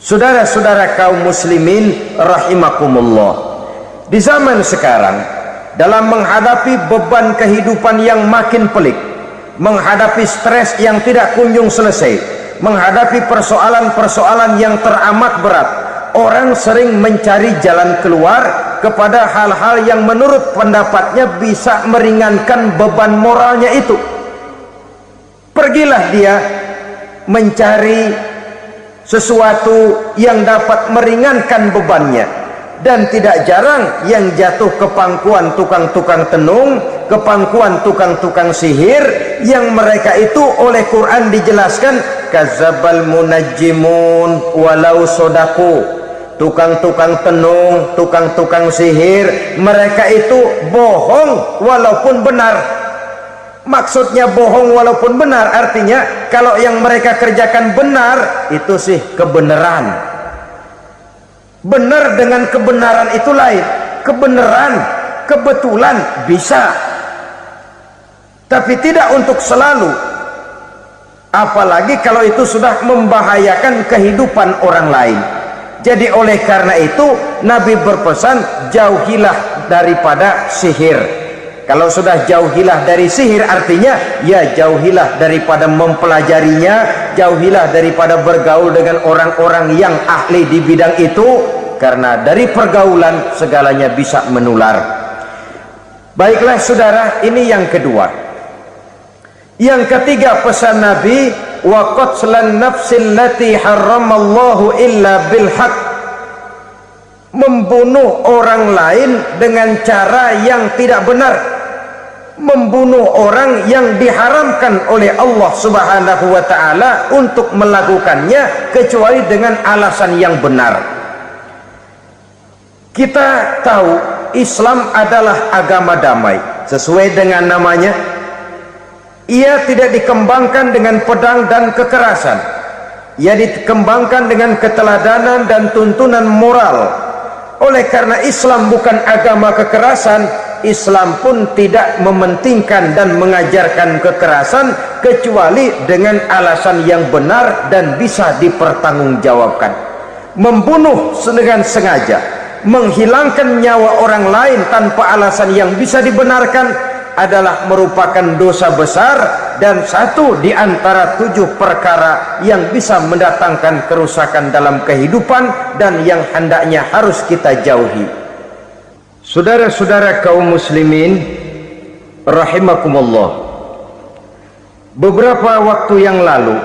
Saudara-saudara kaum muslimin rahimakumullah, di zaman sekarang dalam menghadapi beban kehidupan yang makin pelik, menghadapi stres yang tidak kunjung selesai, menghadapi persoalan-persoalan yang teramat berat, orang sering mencari jalan keluar kepada hal-hal yang menurut pendapatnya bisa meringankan beban moralnya itu. Pergilah dia mencari sesuatu yang dapat meringankan bebannya, dan tidak jarang yang jatuh ke pangkuan tukang-tukang tenung, ke pangkuan tukang-tukang sihir, yang mereka itu oleh Quran dijelaskan kadzabal munajjimun walau sodaku. Tukang-tukang tenung, tukang-tukang sihir, mereka itu bohong walaupun benar. Maksudnya bohong walaupun benar, artinya kalau yang mereka kerjakan benar, itu sih kebenaran. Benar dengan kebenaran itu lain. Kebenaran, kebetulan bisa, tapi tidak untuk selalu. Apalagi kalau itu sudah membahayakan kehidupan orang lain. Jadi oleh karena itu Nabi berpesan, jauhilah daripada sihir. Kalau sudah jauhilah dari sihir, artinya ya jauhilah daripada mempelajarinya, jauhilah daripada bergaul dengan orang-orang yang ahli di bidang itu, karena dari pergaulan segalanya bisa menular. Baiklah saudara, ini yang kedua. Yang ketiga pesan Nabi, wa qatlan nafsil lati haramallahu illa bil haq. Membunuh orang lain dengan cara yang tidak benar, membunuh orang yang diharamkan oleh Allah Subhanahu wa ta'ala untuk melakukannya kecuali dengan alasan yang benar. Kita tahu Islam adalah agama damai, sesuai dengan namanya. Ia tidak dikembangkan dengan pedang dan kekerasan, ia dikembangkan dengan keteladanan dan tuntunan moral. Oleh karena Islam bukan agama kekerasan, Islam pun tidak mementingkan dan mengajarkan kekerasan kecuali dengan alasan yang benar dan bisa dipertanggungjawabkan. Membunuh dengan sengaja, menghilangkan nyawa orang lain tanpa alasan yang bisa dibenarkan adalah merupakan dosa besar dan satu di antara 7 perkara yang bisa mendatangkan kerusakan dalam kehidupan dan yang hendaknya harus kita jauhi. Saudara-saudara kaum muslimin rahimakumullah, beberapa waktu yang lalu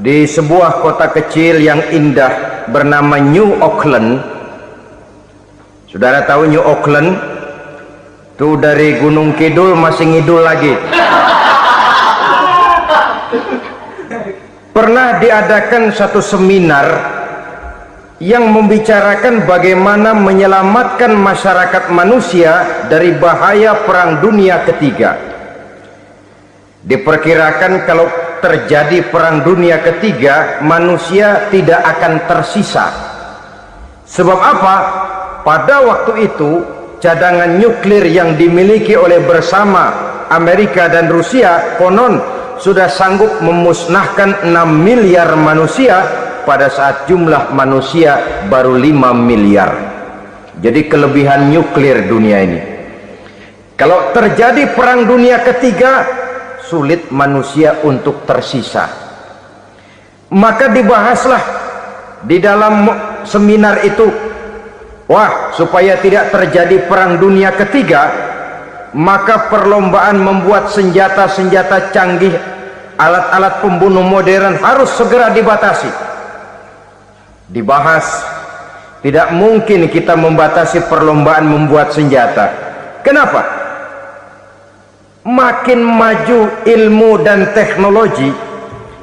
di sebuah kota kecil yang indah bernama New Auckland. Saudara tahu New Auckland? Itu dari Gunung Kidul masih ngidul lagi. Pernah diadakan satu seminar yang membicarakan bagaimana menyelamatkan masyarakat manusia dari bahaya Perang Dunia Ketiga. Diperkirakan kalau terjadi Perang Dunia Ketiga, manusia tidak akan tersisa. Sebab apa? Pada waktu itu cadangan nuklir yang dimiliki oleh bersama Amerika dan Rusia konon sudah sanggup memusnahkan 6 miliar manusia pada saat jumlah manusia baru 5 miliar. Jadi kelebihan nuklir dunia ini. Kalau terjadi Perang Dunia Ketiga, sulit manusia untuk tersisa. Maka dibahaslah di dalam seminar itu, wah, supaya tidak terjadi Perang Dunia Ketiga, maka perlombaan membuat senjata-senjata canggih, alat-alat pembunuh modern harus segera dibatasi. Dibahas, tidak mungkin kita membatasi perlombaan membuat senjata. Kenapa? Makin maju ilmu dan teknologi,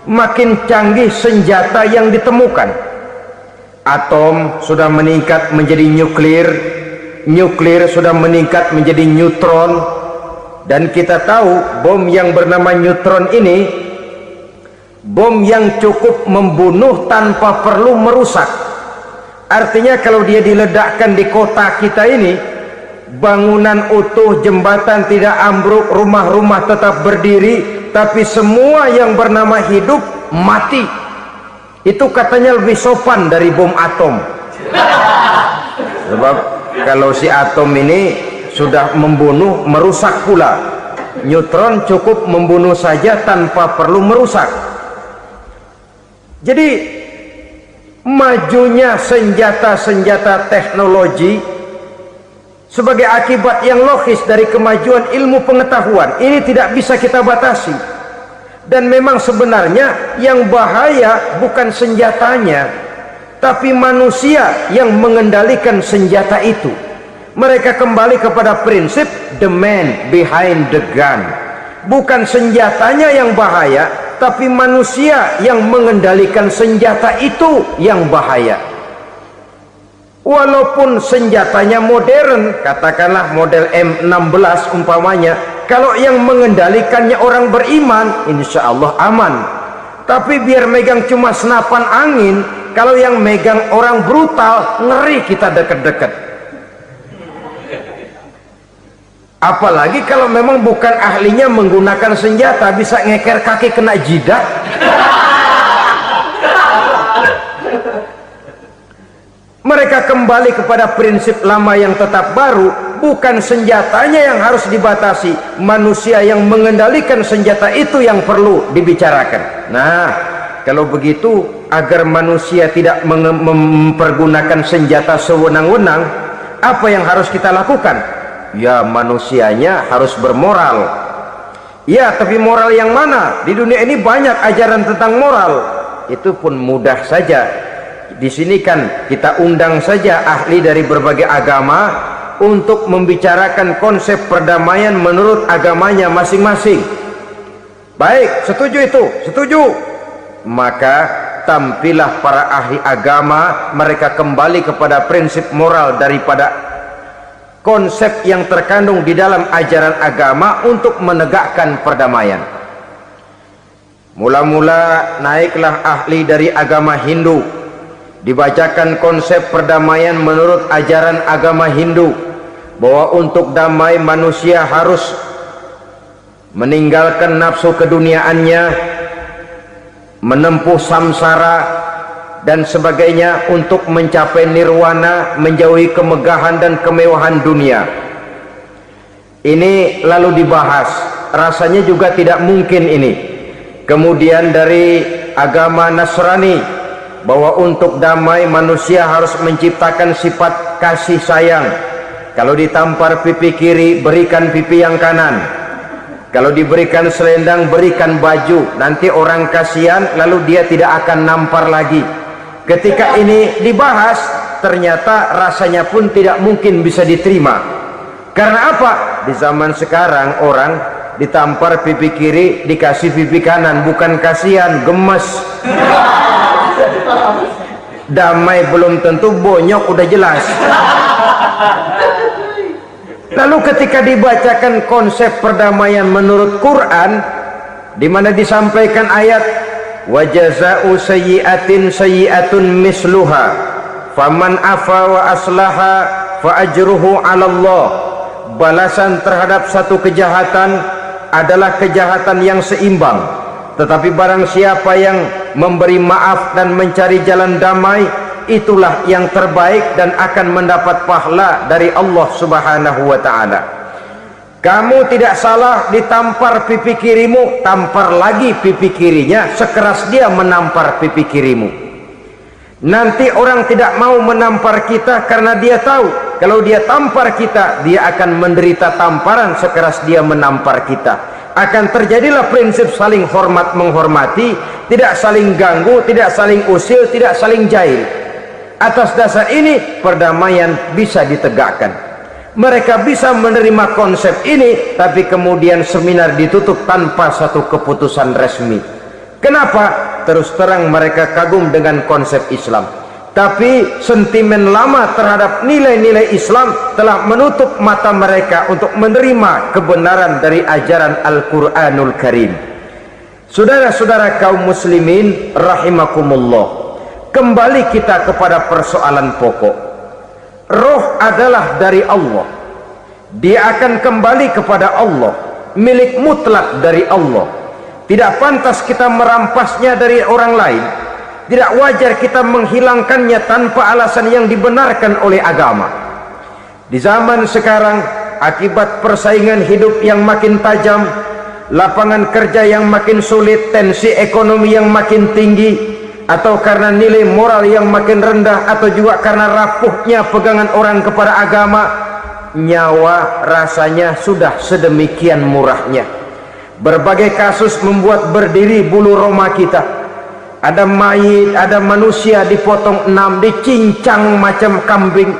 makin canggih senjata yang ditemukan. Atom sudah meningkat menjadi nuklir, nuklir sudah meningkat menjadi neutron, dan kita tahu bom yang bernama neutron ini bom yang cukup membunuh tanpa perlu merusak. Artinya kalau dia diledakkan di kota kita ini, bangunan utuh, jembatan tidak ambruk, rumah-rumah tetap berdiri, tapi semua yang bernama hidup mati. Itu katanya lebih sopan dari bom atom. Sebab kalau si atom ini sudah membunuh, merusak pula. Neutron cukup membunuh saja tanpa perlu merusak. Jadi majunya senjata-senjata teknologi sebagai akibat yang logis dari kemajuan ilmu pengetahuan ini tidak bisa kita batasi. Dan memang sebenarnya yang bahaya bukan senjatanya, tapi manusia yang mengendalikan senjata itu. Mereka kembali kepada prinsip the man behind the gun. Bukan senjatanya yang bahaya, tapi manusia yang mengendalikan senjata itu yang bahaya. Walaupun senjatanya modern, katakanlah model M16 umpamanya, kalau yang mengendalikannya orang beriman, insya Allah aman. Tapi biar megang cuma senapan angin, kalau yang megang orang brutal, ngeri kita deket-deket. Apalagi kalau memang bukan ahlinya menggunakan senjata, bisa ngeker kaki kena jidat. Mereka kembali kepada prinsip lama yang tetap baru. Bukan senjatanya yang harus dibatasi, manusia yang mengendalikan senjata itu yang perlu dibicarakan. Nah, kalau begitu, agar manusia tidak mempergunakan senjata sewenang-wenang, apa yang harus kita lakukan? Ya, manusianya harus bermoral. Ya, tapi moral yang mana? Di dunia ini banyak ajaran tentang moral. Itu pun mudah saja. Di sini kan kita undang saja ahli dari berbagai agama untuk membicarakan konsep perdamaian menurut agamanya masing-masing. Baik, setuju itu? Setuju. Maka tampillah para ahli agama, mereka kembali kepada prinsip moral daripada konsep yang terkandung di dalam ajaran agama untuk menegakkan perdamaian. Mula-mula naiklah ahli dari agama Hindu, dibacakan konsep perdamaian menurut ajaran agama Hindu, bahwa untuk damai manusia harus meninggalkan nafsu keduniaannya, menempuh samsara dan sebagainya untuk mencapai nirwana, menjauhi kemegahan dan kemewahan dunia. Ini lalu dibahas, rasanya juga tidak mungkin ini. Kemudian dari agama Nasrani, bahwa untuk damai manusia harus menciptakan sifat kasih sayang. Kalau ditampar pipi kiri, berikan pipi yang kanan. Kalau diberikan selendang, berikan baju. Nanti orang kasihan, lalu dia tidak akan nampar lagi. Ketika ini dibahas, ternyata rasanya pun tidak mungkin bisa diterima. Karena apa? Di zaman sekarang orang ditampar pipi kiri, dikasih pipi kanan, bukan kasihan, gemes. Damai belum tentu, bonyok udah jelas. Lalu ketika dibacakan konsep perdamaian menurut Quran, di mana disampaikan ayat wa jazaa'u sayyi'atin sayyi'atun misluha faman afa wa aslaha fa ajruhu 'ala Allah. Balasan terhadap satu kejahatan adalah kejahatan yang seimbang, tetapi barang siapa yang memberi maaf dan mencari jalan damai, itulah yang terbaik dan akan mendapat pahala dari Allah Subhanahu wa ta'ala. Kamu tidak salah ditampar pipi kirimu, tampar lagi pipi kirinya sekeras dia menampar pipi kirimu. Nanti orang tidak mau menampar kita karena dia tahu kalau dia tampar kita, dia akan menderita tamparan sekeras dia menampar kita. Akan terjadilah prinsip saling hormat menghormati, tidak saling ganggu, tidak saling usil, tidak saling jahil. Atas dasar ini perdamaian bisa ditegakkan. Mereka bisa menerima konsep ini, tapi kemudian seminar ditutup tanpa satu keputusan resmi. Kenapa? Terus terang mereka kagum dengan konsep Islam, tapi sentimen lama terhadap nilai-nilai Islam telah menutup mata mereka untuk menerima kebenaran dari ajaran Al-Quranul Karim. Saudara-saudara kaum muslimin rahimakumullah, kembali kita kepada persoalan pokok. Roh adalah dari Allah, dia akan kembali kepada Allah, milik mutlak dari Allah. Tidak pantas kita merampasnya dari orang lain. Tidak wajar kita menghilangkannya tanpa alasan yang dibenarkan oleh agama. Di zaman sekarang, akibat persaingan hidup yang makin tajam, lapangan kerja yang makin sulit, tensi ekonomi yang makin tinggi, atau karena nilai moral yang makin rendah, atau juga karena rapuhnya pegangan orang kepada agama, nyawa rasanya sudah sedemikian murahnya. Berbagai kasus membuat berdiri bulu roma kita. Ada mayit, ada manusia dipotong 6, dicincang macam kambing.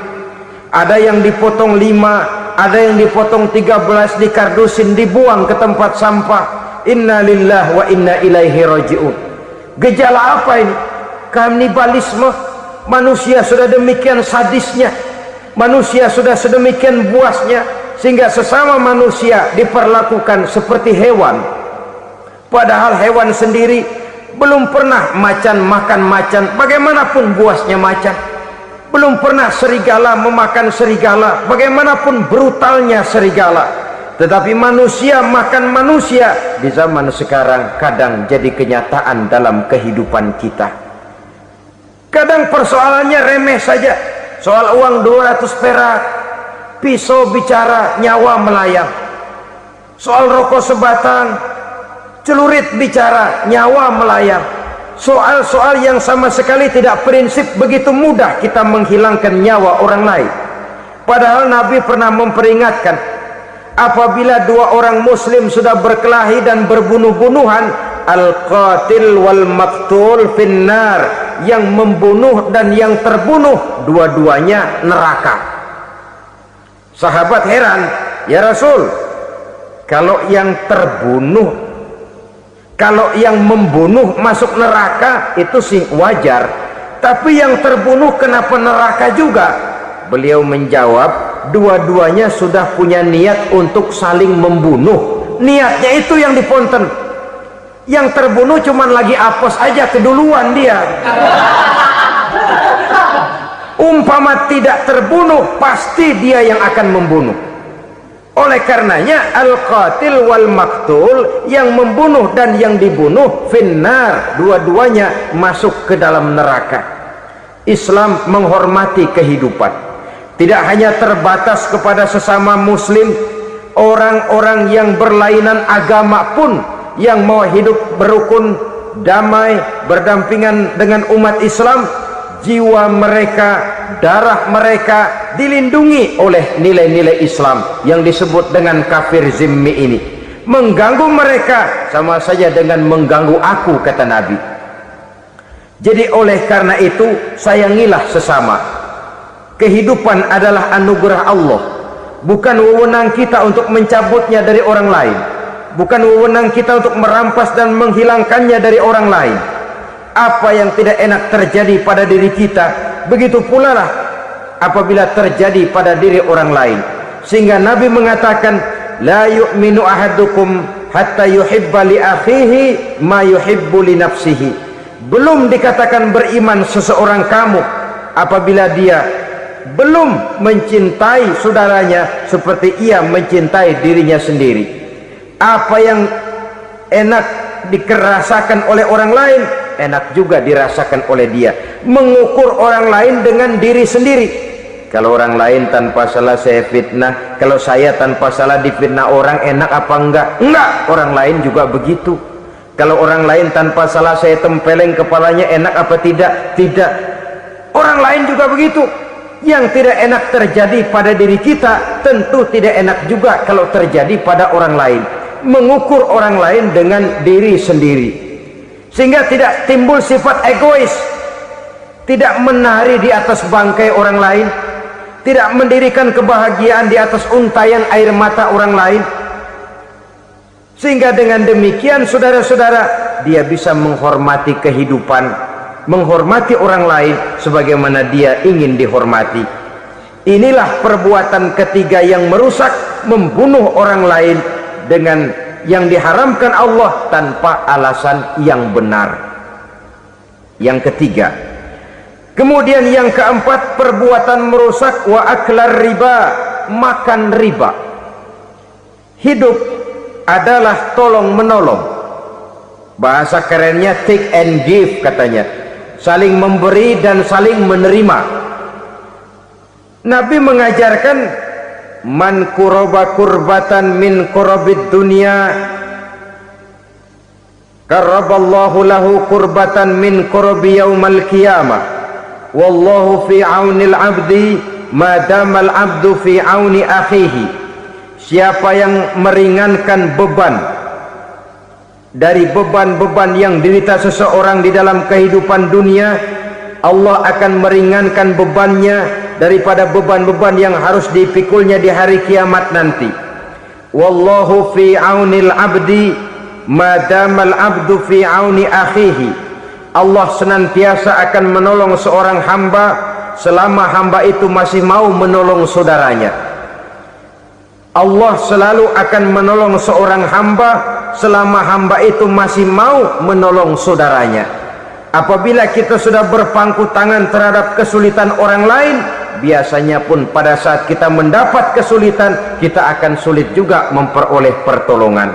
Ada yang dipotong 5, ada yang dipotong 13, dikardusin, dibuang ke tempat sampah. Inna lillahi wa inna ilaihi raji'un. Gejala apa ini? Kanibalisme. Manusia sudah demikian sadisnya, manusia sudah sedemikian buasnya, sehingga sesama manusia diperlakukan seperti hewan. Padahal hewan sendiri belum pernah macan makan macan, bagaimanapun buasnya macan. Belum pernah serigala memakan serigala, bagaimanapun brutalnya serigala. Tetapi manusia makan manusia di zaman sekarang kadang jadi kenyataan dalam kehidupan kita. Kadang persoalannya remeh saja, soal uang 200 perak, pisau bicara, nyawa melayang. Soal rokok sebatang, celurit bicara, nyawa melayang. Soal-soal yang sama sekali tidak prinsip, begitu mudah kita menghilangkan nyawa orang lain. Padahal Nabi pernah memperingatkan, apabila dua orang muslim sudah berkelahi dan berbunuh-bunuhan, al-qatil wal maktul finnar, yang membunuh dan yang terbunuh dua-duanya neraka. Sahabat heran, ya Rasul, kalau yang terbunuh, kalau yang membunuh masuk neraka itu sih wajar, tapi yang terbunuh kenapa neraka juga? Beliau menjawab, dua-duanya sudah punya niat untuk saling membunuh. Niatnya itu yang diponten. Yang terbunuh cuman lagi apes aja, keduluan dia. Umpama tidak terbunuh, pasti dia yang akan membunuh. Oleh karenanya al-qatil wal maktul, yang membunuh dan yang dibunuh finnar, dua-duanya masuk ke dalam neraka. Islam menghormati kehidupan, tidak hanya terbatas kepada sesama muslim, orang-orang yang berlainan agama pun yang mau hidup berukun, damai, berdampingan dengan umat Islam, jiwa mereka, darah mereka dilindungi oleh nilai-nilai Islam yang disebut dengan kafir zimmi ini. Mengganggu mereka sama saja dengan mengganggu aku, kata Nabi. Jadi oleh karena itu, sayangilah sesama. Kehidupan adalah anugerah Allah, bukan wewenang kita untuk mencabutnya dari orang lain, bukan wewenang kita untuk merampas dan menghilangkannya dari orang lain. Apa yang tidak enak terjadi pada diri kita, begitu pula lah apabila terjadi pada diri orang lain. Sehingga Nabi mengatakan, la yu'minu ahadukum hatta yuhibba li akhihi ma yuhibbu li nafsihi. Belum dikatakan beriman seseorang kamu apabila dia belum mencintai saudaranya seperti ia mencintai dirinya sendiri. Apa yang enak dirasakan oleh orang lain, enak juga dirasakan oleh dia. Mengukur orang lain dengan diri sendiri. Kalau orang lain tanpa salah saya fitnah, kalau saya tanpa salah difitnah orang, enak apa enggak? Enggak, orang lain juga begitu. Kalau orang lain tanpa salah saya tempeleng kepalanya, enak apa tidak? Tidak. Orang lain juga begitu. Yang tidak enak terjadi pada diri kita, tentu tidak enak juga kalau terjadi pada orang lain. Mengukur orang lain dengan diri sendiri, sehingga tidak timbul sifat egois, tidak menari di atas bangkai orang lain, tidak mendirikan kebahagiaan di atas untayan air mata orang lain. Sehingga dengan demikian, saudara-saudara, dia bisa menghormati kehidupan, menghormati orang lain sebagaimana dia ingin dihormati. Inilah perbuatan ketiga yang merusak, membunuh orang lain dengan yang diharamkan Allah tanpa alasan yang benar. Yang ketiga. Kemudian yang keempat, perbuatan merusak wa aklar riba, makan riba. Hidup adalah tolong menolong. Bahasa kerennya take and give katanya. saling memberi dan saling menerima. Nabi mengajarkan man quraba kurbatan min qurabid dunya qarraballahu lahu kurbatan min qurabi yaumal qiyamah wallahu fi aunil abdi madamal abdu fi auni akhihi. Siapa yang meringankan beban dari beban-beban yang derita seseorang di dalam kehidupan dunia, Allah akan meringankan bebannya daripada beban-beban yang harus dipikulnya di hari kiamat nanti. Wallahu fi aunil abdi madamal abdu fi auni akhihi. Allah senantiasa akan menolong seorang hamba selama hamba itu masih mau menolong saudaranya. Allah selalu akan menolong seorang hamba selama hamba itu masih mau menolong saudaranya. Apabila kita sudah berpangku tangan terhadap kesulitan orang lain, biasanya pun pada saat kita mendapat kesulitan, kita akan sulit juga memperoleh pertolongan.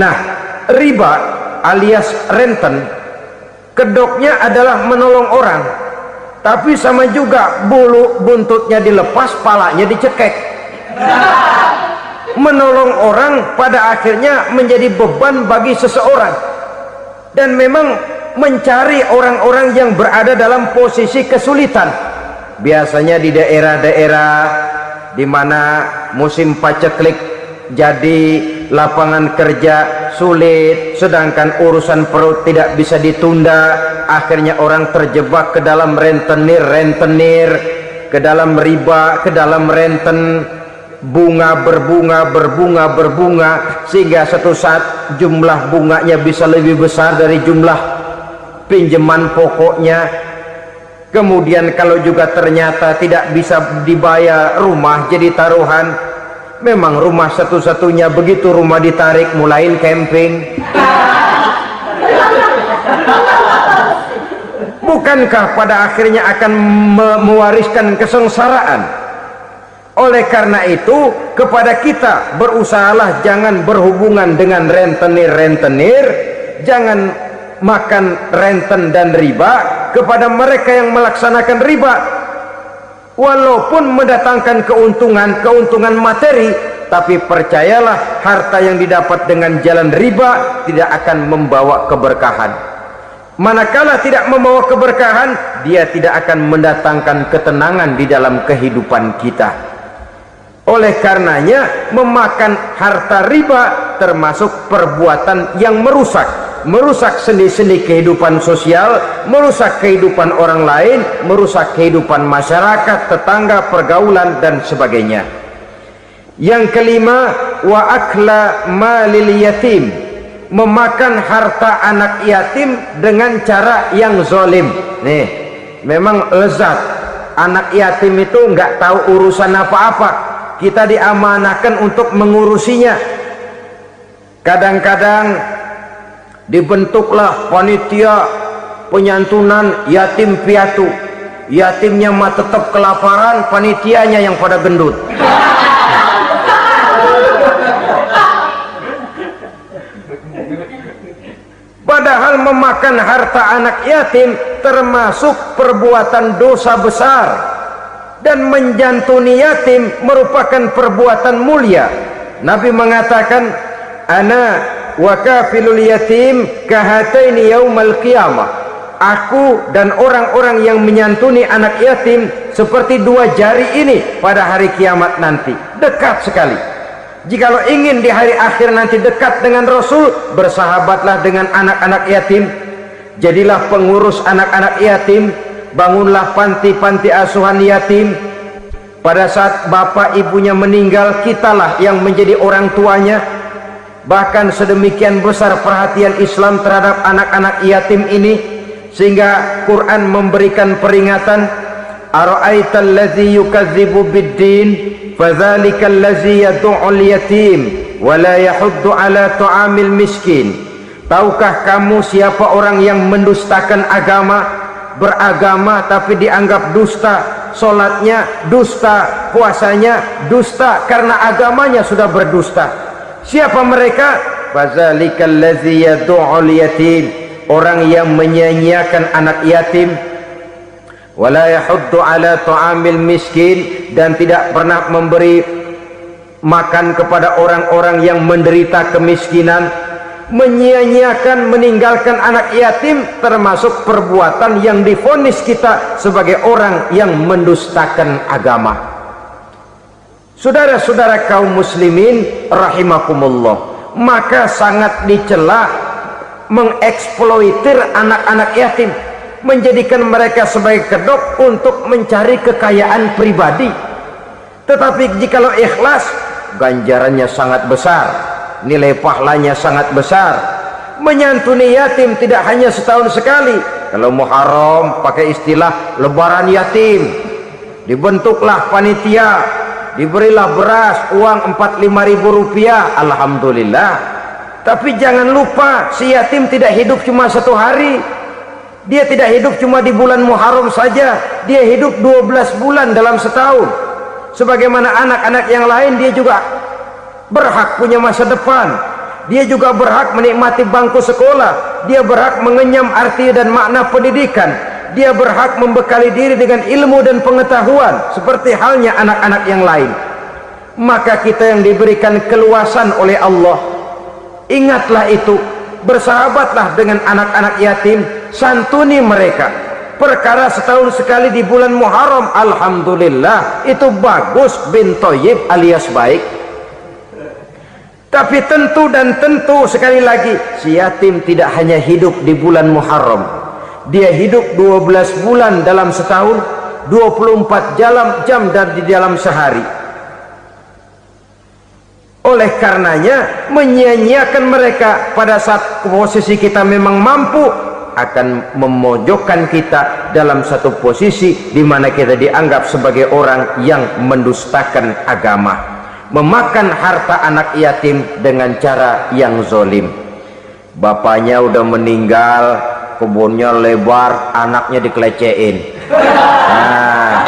Nah, riba alias renten, kedoknya adalah menolong orang, tapi sama juga bulu buntutnya dilepas, palanya dicekek. Menolong orang pada akhirnya menjadi beban bagi seseorang, dan memang mencari orang-orang yang berada dalam posisi kesulitan, biasanya di daerah-daerah di mana musim paceklik, jadi lapangan kerja sulit, sedangkan urusan perut tidak bisa ditunda. Akhirnya orang terjebak ke dalam rentenir, ke dalam riba, ke dalam renten. Bunga berbunga, sehingga satu saat jumlah bunganya bisa lebih besar dari jumlah pinjaman pokoknya. Kemudian kalau juga ternyata tidak bisa dibayar, rumah jadi taruhan. Memang rumah satu-satunya, begitu rumah ditarik mulain camping. Bukankah pada akhirnya akan mewariskan kesengsaraan? Oleh karena itu, kepada kita berusahalah jangan berhubungan dengan rentenir, jangan makan renten dan riba. Kepada mereka yang melaksanakan riba, walaupun mendatangkan keuntungan materi, tapi percayalah, harta yang didapat dengan jalan riba tidak akan membawa keberkahan. Manakala tidak membawa keberkahan, dia tidak akan mendatangkan ketenangan di dalam kehidupan kita. Oleh karenanya, memakan harta riba termasuk perbuatan yang merusak sendi-sendi kehidupan sosial, merusak kehidupan orang lain, merusak kehidupan masyarakat, tetangga, pergaulan dan sebagainya. Yang kelima, wa akla malil yatim, memakan harta anak yatim dengan cara yang zalim. Nih, memang lezat. Anak yatim itu nggak tahu urusan apa-apa. Kita diamanahkan untuk mengurusinya. Kadang-kadang dibentuklah panitia penyantunan yatim piatu. Yatimnya mah tetap kelaparan, panitianya yang pada gendut. Padahal memakan harta anak yatim termasuk perbuatan dosa besar, dan menjantuni yatim merupakan perbuatan mulia. Nabi mengatakan, ana wa kafilul yatim kahataini yaumal qiyamah. Aku dan orang-orang yang menyantuni anak yatim seperti dua jari ini pada hari kiamat nanti. Dekat sekali. Jikalau ingin di hari akhir nanti dekat dengan Rasul, bersahabatlah dengan anak-anak yatim. Jadilah pengurus anak-anak yatim. Bangunlah panti-panti asuhan yatim. Pada saat bapak ibunya meninggal, kitalah yang menjadi orang tuanya. Bahkan sedemikian besar perhatian Islam terhadap anak-anak yatim ini, sehingga Quran memberikan peringatan, ara'aital ladzi yukadzibu biddin fadzalikal ladzi yad'ul yatim wa la yahuddu ala ta'amil miskin. Tahukah kamu siapa orang yang mendustakan agama, beragama tapi dianggap dusta, solatnya dusta, puasanya dusta, karena agamanya sudah berdusta. Siapa mereka? Fazalikal ladzi yad'ul yatim, orang yang menyia-nyiakan anak yatim, wala yahuddu ala ta'amil miskin, dan tidak pernah memberi makan kepada orang-orang yang menderita kemiskinan. Menyia-nyiakan, meninggalkan anak yatim termasuk perbuatan yang divonis kita sebagai orang yang mendustakan agama. Saudara-saudara kaum muslimin rahimakumullah, maka sangat dicela mengeksploitir anak-anak yatim, menjadikan mereka sebagai kedok untuk mencari kekayaan pribadi. Tetapi jikalau ikhlas, ganjarannya sangat besar, nilai pahalanya sangat besar. Menyantuni yatim tidak hanya setahun sekali. Kalau Muharram pakai istilah lebaran yatim, dibentuklah panitia, diberilah beras, uang 45.000 rupiah, alhamdulillah. Tapi jangan lupa, si yatim tidak hidup cuma satu hari, dia tidak hidup cuma di bulan Muharram saja, dia hidup 12 bulan dalam setahun. Sebagaimana anak-anak yang lain, dia juga berhak punya masa depan, dia juga berhak menikmati bangku sekolah, dia berhak mengenyam arti dan makna pendidikan, dia berhak membekali diri dengan ilmu dan pengetahuan seperti halnya anak-anak yang lain. Maka kita yang diberikan keluasan oleh Allah, ingatlah itu, bersahabatlah dengan anak-anak yatim, santuni mereka. Perkara setahun sekali di bulan Muharram, alhamdulillah, itu bagus, bin Thayyib alias baik. Tapi tentu dan tentu, sekali lagi, si yatim tidak hanya hidup di bulan Muharram, dia hidup 12 bulan dalam setahun, 24 jam dan di dalam sehari. Oleh karenanya, menyia-nyiakan mereka pada saat posisi kita memang mampu akan memojokkan kita dalam satu posisi di mana kita dianggap sebagai orang yang mendustakan agama, memakan harta anak yatim dengan cara yang zolim. Bapaknya udah meninggal, kebunnya lebar, anaknya dikelecehin. Nah,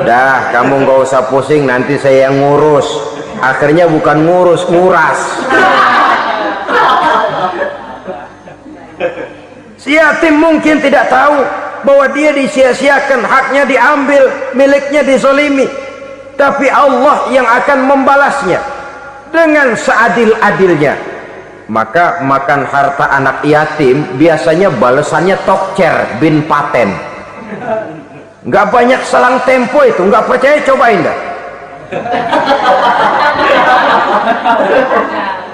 dah kamu nggak usah pusing, nanti saya yang ngurus. Akhirnya bukan ngurus, nguras. Si yatim mungkin tidak tahu bahwa dia disia-siakan, haknya diambil, miliknya dizolimi. Tapi Allah yang akan membalasnya dengan seadil-adilnya. Maka makan harta anak yatim biasanya balasannya tokcer bin paten. Nggak banyak selang tempo itu, nggak percaya cobain dah.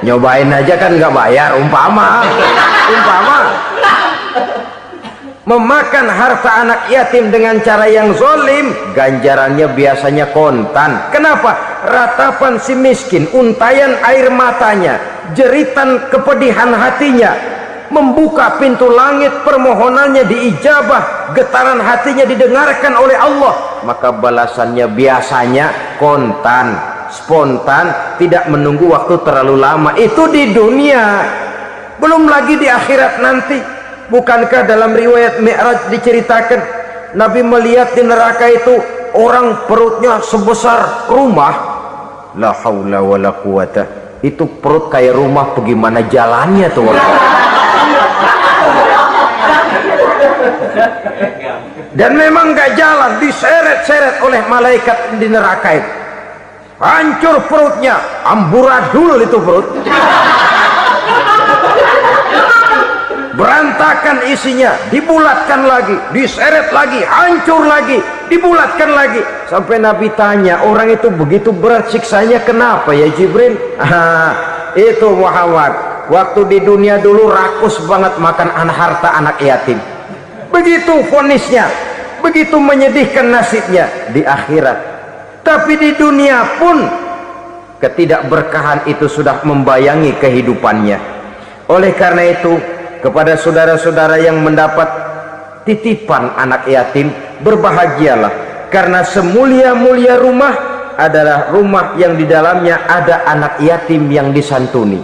Nyobain aja kan nggak bayar, umpama memakan harta anak yatim dengan cara yang zolim, ganjarannya biasanya kontan. Kenapa? Ratapan si miskin, untayan air matanya, jeritan kepedihan hatinya, membuka pintu langit, permohonannya diijabah, getaran hatinya didengarkan oleh Allah, maka balasannya biasanya kontan, spontan, tidak menunggu waktu terlalu lama. Itu di dunia, belum lagi di akhirat nanti. Bukankah dalam riwayat Mi'raj diceritakan Nabi melihat di neraka itu orang perutnya sebesar rumah, la haula wala quwata, itu perut kayak rumah, bagaimana jalannya tuh? Dan memang gak jalan, diseret-seret oleh malaikat di neraka itu. Hancur perutnya, amburadul itu perut, berantakan isinya, dibulatkan lagi, diseret lagi, hancur lagi, dibulatkan lagi. Sampai Nabi tanya, orang itu begitu berat siksanya kenapa ya Jibril? Itu Muhammad, waktu di dunia dulu rakus banget makan harta anak yatim. Begitu vonisnya, begitu menyedihkan nasibnya di akhirat. Tapi di dunia pun ketidakberkahan itu sudah membayangi kehidupannya. Oleh karena itu, kepada saudara-saudara yang mendapat titipan anak yatim, berbahagialah, karena semulia-mulia rumah adalah rumah yang di dalamnya ada anak yatim yang disantuni.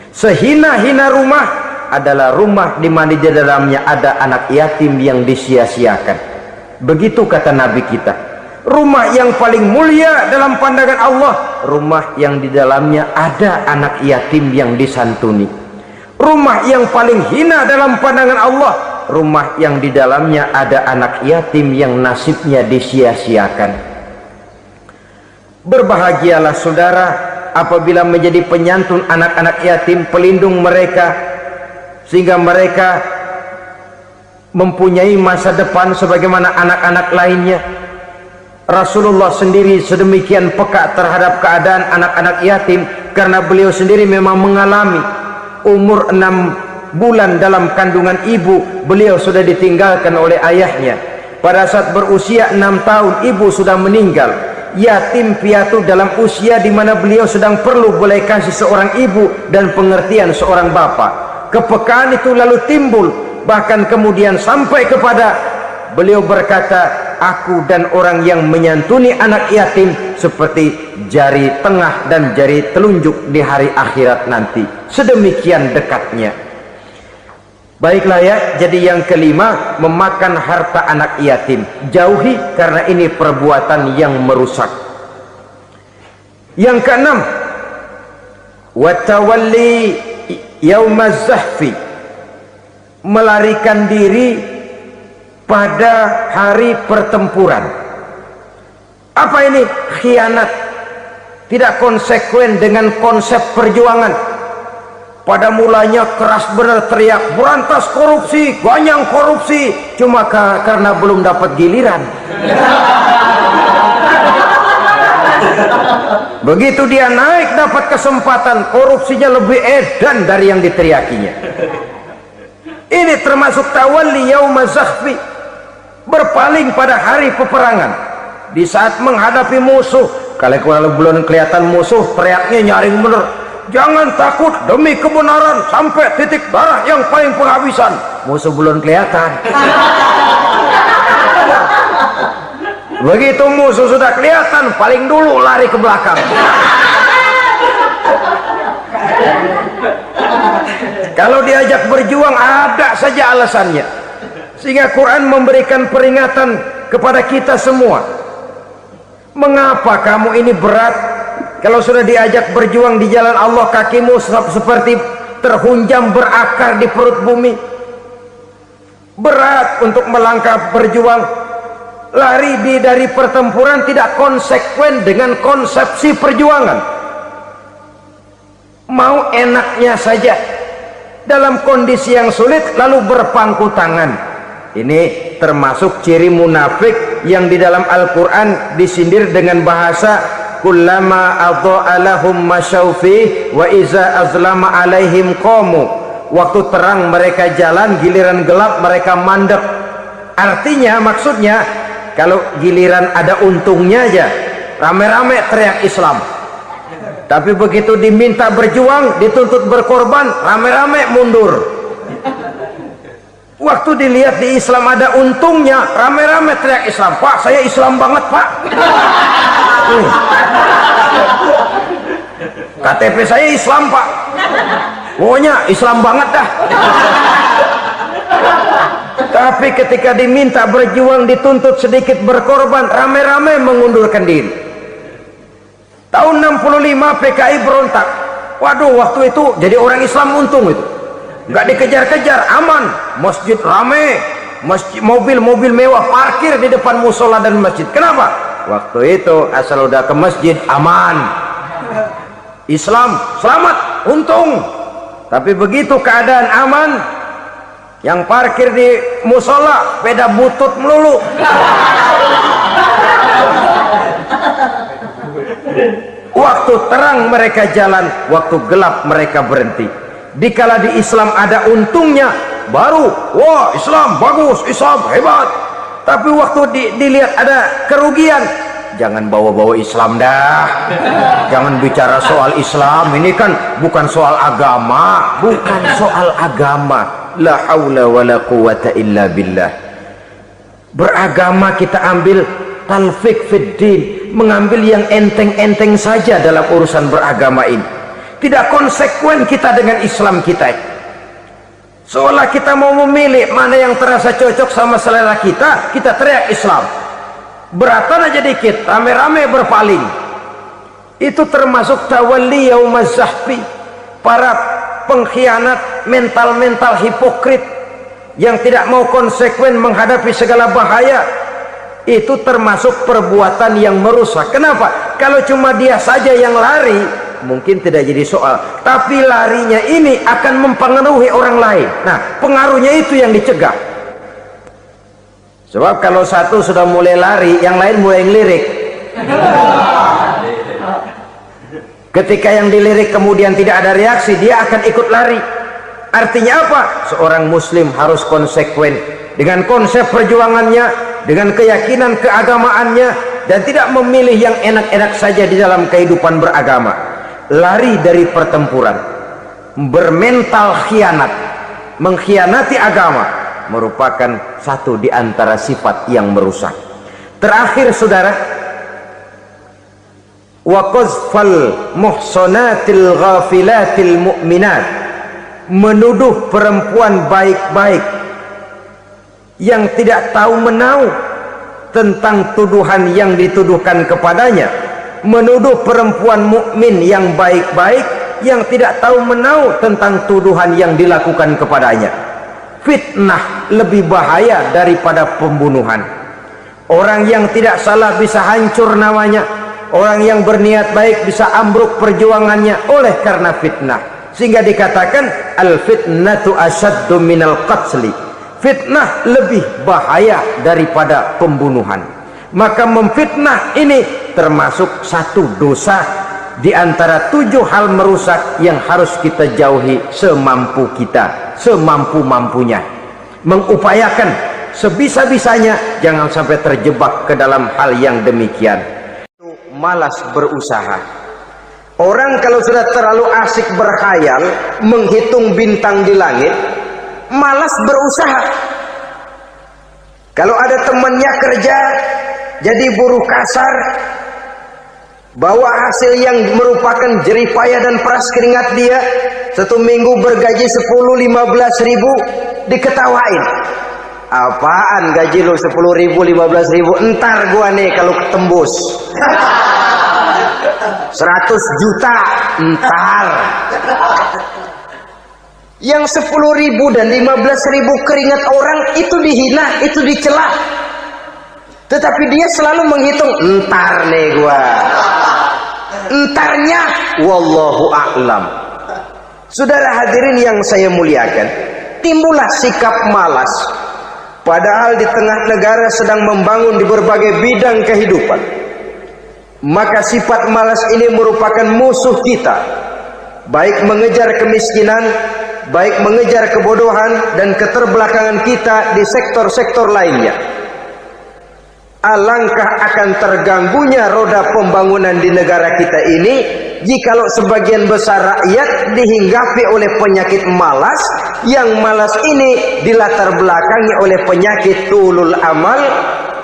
Sehina-hina rumah adalah rumah di mana di dalamnya ada anak yatim yang disia-siakan. Begitu kata Nabi kita, rumah yang paling mulia dalam pandangan Allah, rumah yang di dalamnya ada anak yatim yang disantuni. Rumah yang paling hina dalam pandangan Allah, rumah yang di dalamnya ada anak yatim yang nasibnya disia-siakan. Berbahagialah saudara apabila menjadi penyantun anak-anak yatim, pelindung mereka, sehingga mereka mempunyai masa depan sebagaimana anak-anak lainnya. Rasulullah sendiri sedemikian peka terhadap keadaan anak-anak yatim karena beliau sendiri memang mengalami. Umur 6 bulan dalam kandungan ibu, beliau sudah ditinggalkan oleh ayahnya. Pada saat berusia 6 tahun ibu sudah meninggal. Yatim piatu dalam usia di mana beliau sedang perlu belas kasih seorang ibu dan pengertian seorang bapa. Kepekaan itu lalu timbul, bahkan kemudian sampai kepada beliau berkata, aku dan orang yang menyantuni anak yatim seperti jari tengah dan jari telunjuk di hari akhirat nanti. Sedemikian dekatnya. Baiklah ya, jadi yang kelima, memakan harta anak yatim. Jauhi, karena ini perbuatan yang merusak. Yang keenam, watawalli yaumaz zahfi, melarikan diri pada hari pertempuran. Apa ini? Khianat, tidak konsekuen dengan konsep perjuangan. Pada mulanya keras benar teriak berantas korupsi, ganyang korupsi, cuma karena belum dapat giliran. Begitu dia naik dapat kesempatan, korupsinya lebih edan dari yang diteriakinya. Ini termasuk tawalli yaumaz zahfi, berpaling pada hari peperangan. Di saat menghadapi musuh, kalau belum kelihatan musuh, teriaknya nyaring bener, jangan takut demi kebenaran sampai titik darah yang paling penghabisan. Musuh belum kelihatan. Begitu musuh sudah kelihatan, paling dulu lari ke belakang. Kalau diajak berjuang ada saja alasannya. Sehingga Quran memberikan peringatan kepada kita semua. Mengapa kamu ini berat? Kalau sudah diajak berjuang di jalan Allah, kakimu seperti terhunjam berakar di perut bumi. Berat untuk melangkah berjuang. Lari dari pertempuran tidak konsekuen dengan konsepsi perjuangan. Mau enaknya saja dalam kondisi yang sulit lalu berpangku tangan. Ini termasuk ciri munafik yang di dalam Al-Quran disindir dengan bahasa kullama adha'a lahum masyaufi wa iza azlama alaihim qamu. Waktu terang mereka jalan, giliran gelap mereka mandek. Artinya, maksudnya, kalau giliran ada untungnya aja rame-rame teriak Islam, tapi begitu diminta berjuang, dituntut berkorban, rame-rame mundur. Waktu dilihat di Islam ada untungnya, rame-rame teriak Islam. Pak, saya Islam banget pak. KTP saya Islam pak, pokoknya Islam banget dah. Tapi ketika diminta berjuang, dituntut sedikit berkorban, rame-rame mengundurkan diri. Tahun 65 PKI berontak. Waduh, waktu itu jadi orang Islam untung itu, nggak dikejar-kejar, aman. Masjid rame, mobil-mobil mewah parkir di depan musola dan masjid. Kenapa? Waktu itu asal udah ke masjid aman, Islam selamat, untung. Tapi begitu keadaan aman, yang parkir di musola sepeda butut melulu. Waktu terang mereka jalan, waktu gelap mereka berhenti. Dikala di Islam ada untungnya, baru wah Islam bagus, Islam hebat. Tapi waktu dilihat ada kerugian, jangan bawa-bawa Islam dah. Jangan bicara soal Islam, ini kan bukan soal agama, bukan soal agama. La haula wala quwata illa billah. Beragama kita ambil talfik fid din, mengambil yang enteng-enteng saja dalam urusan beragama ini. Tidak konsekuen kita dengan Islam kita. Seolah kita mau memilih mana yang terasa cocok sama selera kita, kita teriak Islam. Beratan aja dikit, rame-rame berpaling. Itu termasuk tawalli yaumaz zahfi. Para pengkhianat, mental-mental hipokrit yang tidak mau konsekuen menghadapi segala bahaya, itu termasuk perbuatan yang merusak. Kenapa? Kalau cuma dia saja yang lari, mungkin tidak jadi soal, tapi larinya ini akan mempengaruhi orang lain. Nah, pengaruhnya itu yang dicegah. Sebab kalau satu sudah mulai lari, yang lain mulai ngelirik. Ketika yang dilirik kemudian tidak ada reaksi, dia akan ikut lari. Artinya apa? Seorang muslim harus konsekuen dengan konsep perjuangannya, dengan keyakinan keagamaannya, dan tidak memilih yang enak-enak saja di dalam kehidupan beragama. Lari dari pertempuran, bermental khianat, mengkhianati agama, merupakan satu di antara sifat yang merusak. Terakhir saudara, wa qazfal muhsanatil ghafilatil mu'minat, menuduh perempuan baik-baik yang tidak tahu menahu tentang tuduhan yang dituduhkan kepadanya, menuduh perempuan mukmin yang baik-baik yang tidak tahu menahu tentang tuduhan yang dilakukan kepadanya. Fitnah lebih bahaya daripada pembunuhan. Orang yang tidak salah bisa hancur namanya, orang yang berniat baik bisa ambruk perjuangannya oleh karena fitnah. Sehingga dikatakan al-fitnatu asyaddu minal qatli, fitnah lebih bahaya daripada pembunuhan. Maka memfitnah ini termasuk satu dosa di antara 7 hal merusak yang harus kita jauhi semampu kita, semampu-mampunya. Mengupayakan sebisa-bisanya jangan sampai terjebak ke dalam hal yang demikian. Malas berusaha. Orang kalau sudah terlalu asik berkhayal, menghitung bintang di langit, malas berusaha. Kalau ada temannya kerja jadi buruh kasar, bawa hasil yang merupakan jeripaya dan peras keringat dia, 1 minggu bergaji 10-15 ribu, diketawain. Apaan gaji lu 10 ribu 15 ribu, entar gua nih kalau ketembus 100 juta entar. Yang 10 ribu dan 15 ribu keringat orang itu dihina, itu dicela, tetapi dia selalu menghitung, entar nih gua, entarnya wallahu a'lam. Saudara hadirin yang saya muliakan, timbullah sikap malas padahal di tengah negara sedang membangun di berbagai bidang kehidupan. Maka sifat malas ini merupakan musuh kita, baik mengejar kemiskinan, baik mengejar kebodohan dan keterbelakangan kita di sektor-sektor lainnya. Alangkah akan terganggunya roda pembangunan di negara kita ini jikalau sebagian besar rakyat dihinggapi oleh penyakit malas, yang malas ini dilatar belakangi oleh penyakit tulul amal,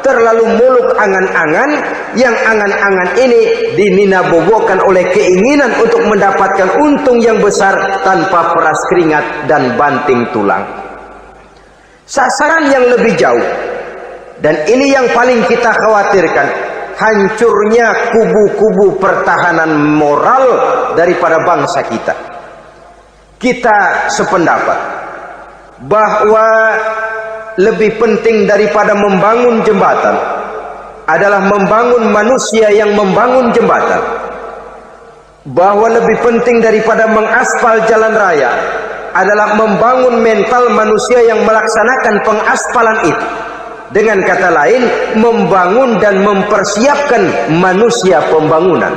terlalu muluk angan-angan, yang angan-angan ini dininabobokan oleh keinginan untuk mendapatkan untung yang besar tanpa peras keringat dan banting tulang. Sasaran yang lebih jauh, dan ini yang paling kita khawatirkan, hancurnya kubu-kubu pertahanan moral daripada bangsa kita. Kita sependapat bahwa lebih penting daripada membangun jembatan adalah membangun manusia yang membangun jembatan. Bahwa lebih penting daripada mengaspal jalan raya adalah membangun mental manusia yang melaksanakan pengaspalan itu. Dengan kata lain, membangun dan mempersiapkan manusia pembangunan.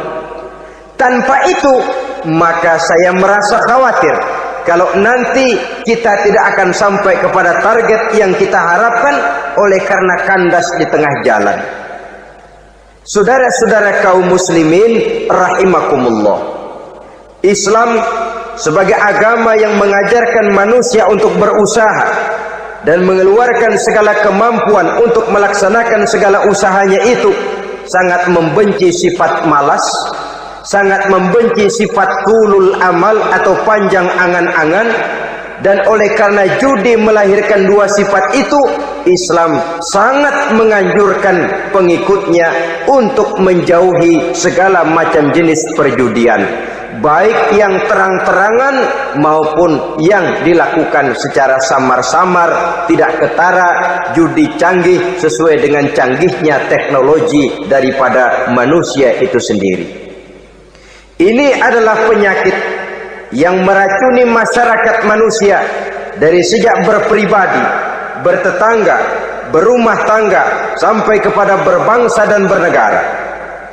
Tanpa itu, maka saya merasa khawatir kalau nanti kita tidak akan sampai kepada target yang kita harapkan oleh karena kandas di tengah jalan. Saudara-saudara kaum muslimin rahimakumullah, Islam sebagai agama yang mengajarkan manusia untuk berusaha dan mengeluarkan segala kemampuan untuk melaksanakan segala usahanya itu, sangat membenci sifat malas, sangat membenci sifat tulul amal atau panjang angan-angan. Dan oleh karena judi melahirkan 2 sifat itu, Islam sangat menganjurkan pengikutnya untuk menjauhi segala macam jenis perjudian. baik yang terang-terangan maupun yang dilakukan secara samar-samar, tidak ketara, judi canggih sesuai dengan canggihnya teknologi daripada manusia itu sendiri. Ini adalah penyakit yang meracuni masyarakat manusia dari sejak berpribadi, bertetangga, berumah tangga, sampai kepada berbangsa dan bernegara.